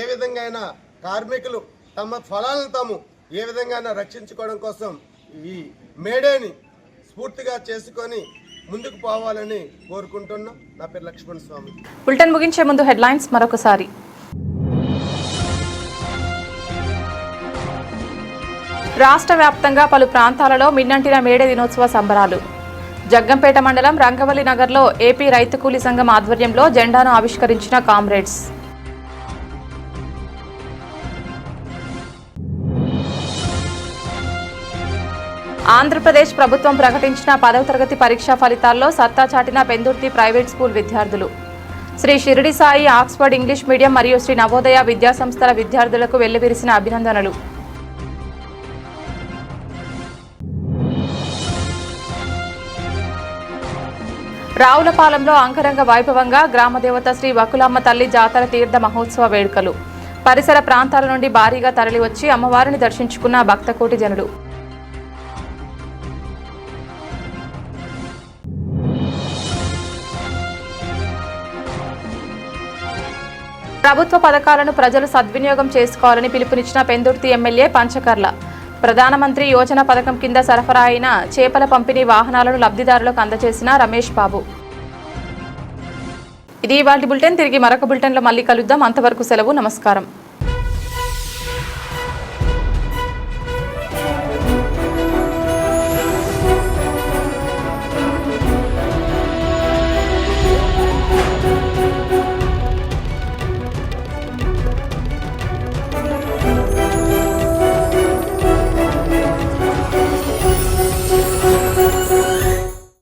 ఏ విధంగా కార్మికులు తమ ఫలాలను తాము ఏ విధంగా రక్షించుకోవడం కోసం ఈ మేడేని స్ఫూర్తిగా చేసుకొని ముందుకు పోవాలని కోరుకుంటున్నాం. నా పేరు లక్ష్మణ స్వామి. బులెటిన్ ముగించే ముందు హెడ్లైన్స్ మరొకసారి. రాష్ట్ర వ్యాప్తంగా పలు ప్రాంతాలలో మిన్నంటిన మేడే దినోత్సవ సంబరాలు. జగ్గంపేట మండలం రంగవల్లి నగర్లో ఏపీ రైతు కూలీ సంఘం ఆధ్వర్యంలో జెండాను ఆవిష్కరించిన కామ్రేడ్స్. ఆంధ్రప్రదేశ్ ప్రభుత్వం ప్రకటించిన 10వ తరగతి పరీక్షా ఫలితాల్లో సత్తా చాటిన పెందుర్తి ప్రైవేట్ స్కూల్ విద్యార్థులు. Sri Shirdi Sai Oxford English medium మరియు శ్రీ నవోదయ విద్యాసంస్థల విద్యార్థులకు వెల్లివిరిసిన అభినందనలు. రావులపాలెంలో అంగరంగ వైభవంగా గ్రామదేవత శ్రీ వకులమ్మ తల్లి జాతర తీర్థ మహోత్సవ వేడుకలు. పరిసర ప్రాంతాల నుండి భారీగా తరలివచ్చి అమ్మవారిని దర్శించుకున్న భక్తకోటి జనులు. ప్రభుత్వ పథకాలను ప్రజలు సద్వినియోగం చేసుకోవాలని పిలుపునిచ్చిన పెందుర్తి ఎమ్మెల్యే పంచకర్ల. ప్రధానమంత్రి యోజన పథకం కింద సరఫరా అయిన చేపల పంపిణీ వాహనాలను లబ్ధిదారులకు అందజేసిన రమేష్ బాబు. ఇది ఇవాల్టి బులెటిన్. తిరిగి మరొక బులెటిన్లో మళ్ళీ కలుద్దాం. అంతవరకు సెలవు. నమస్కారం.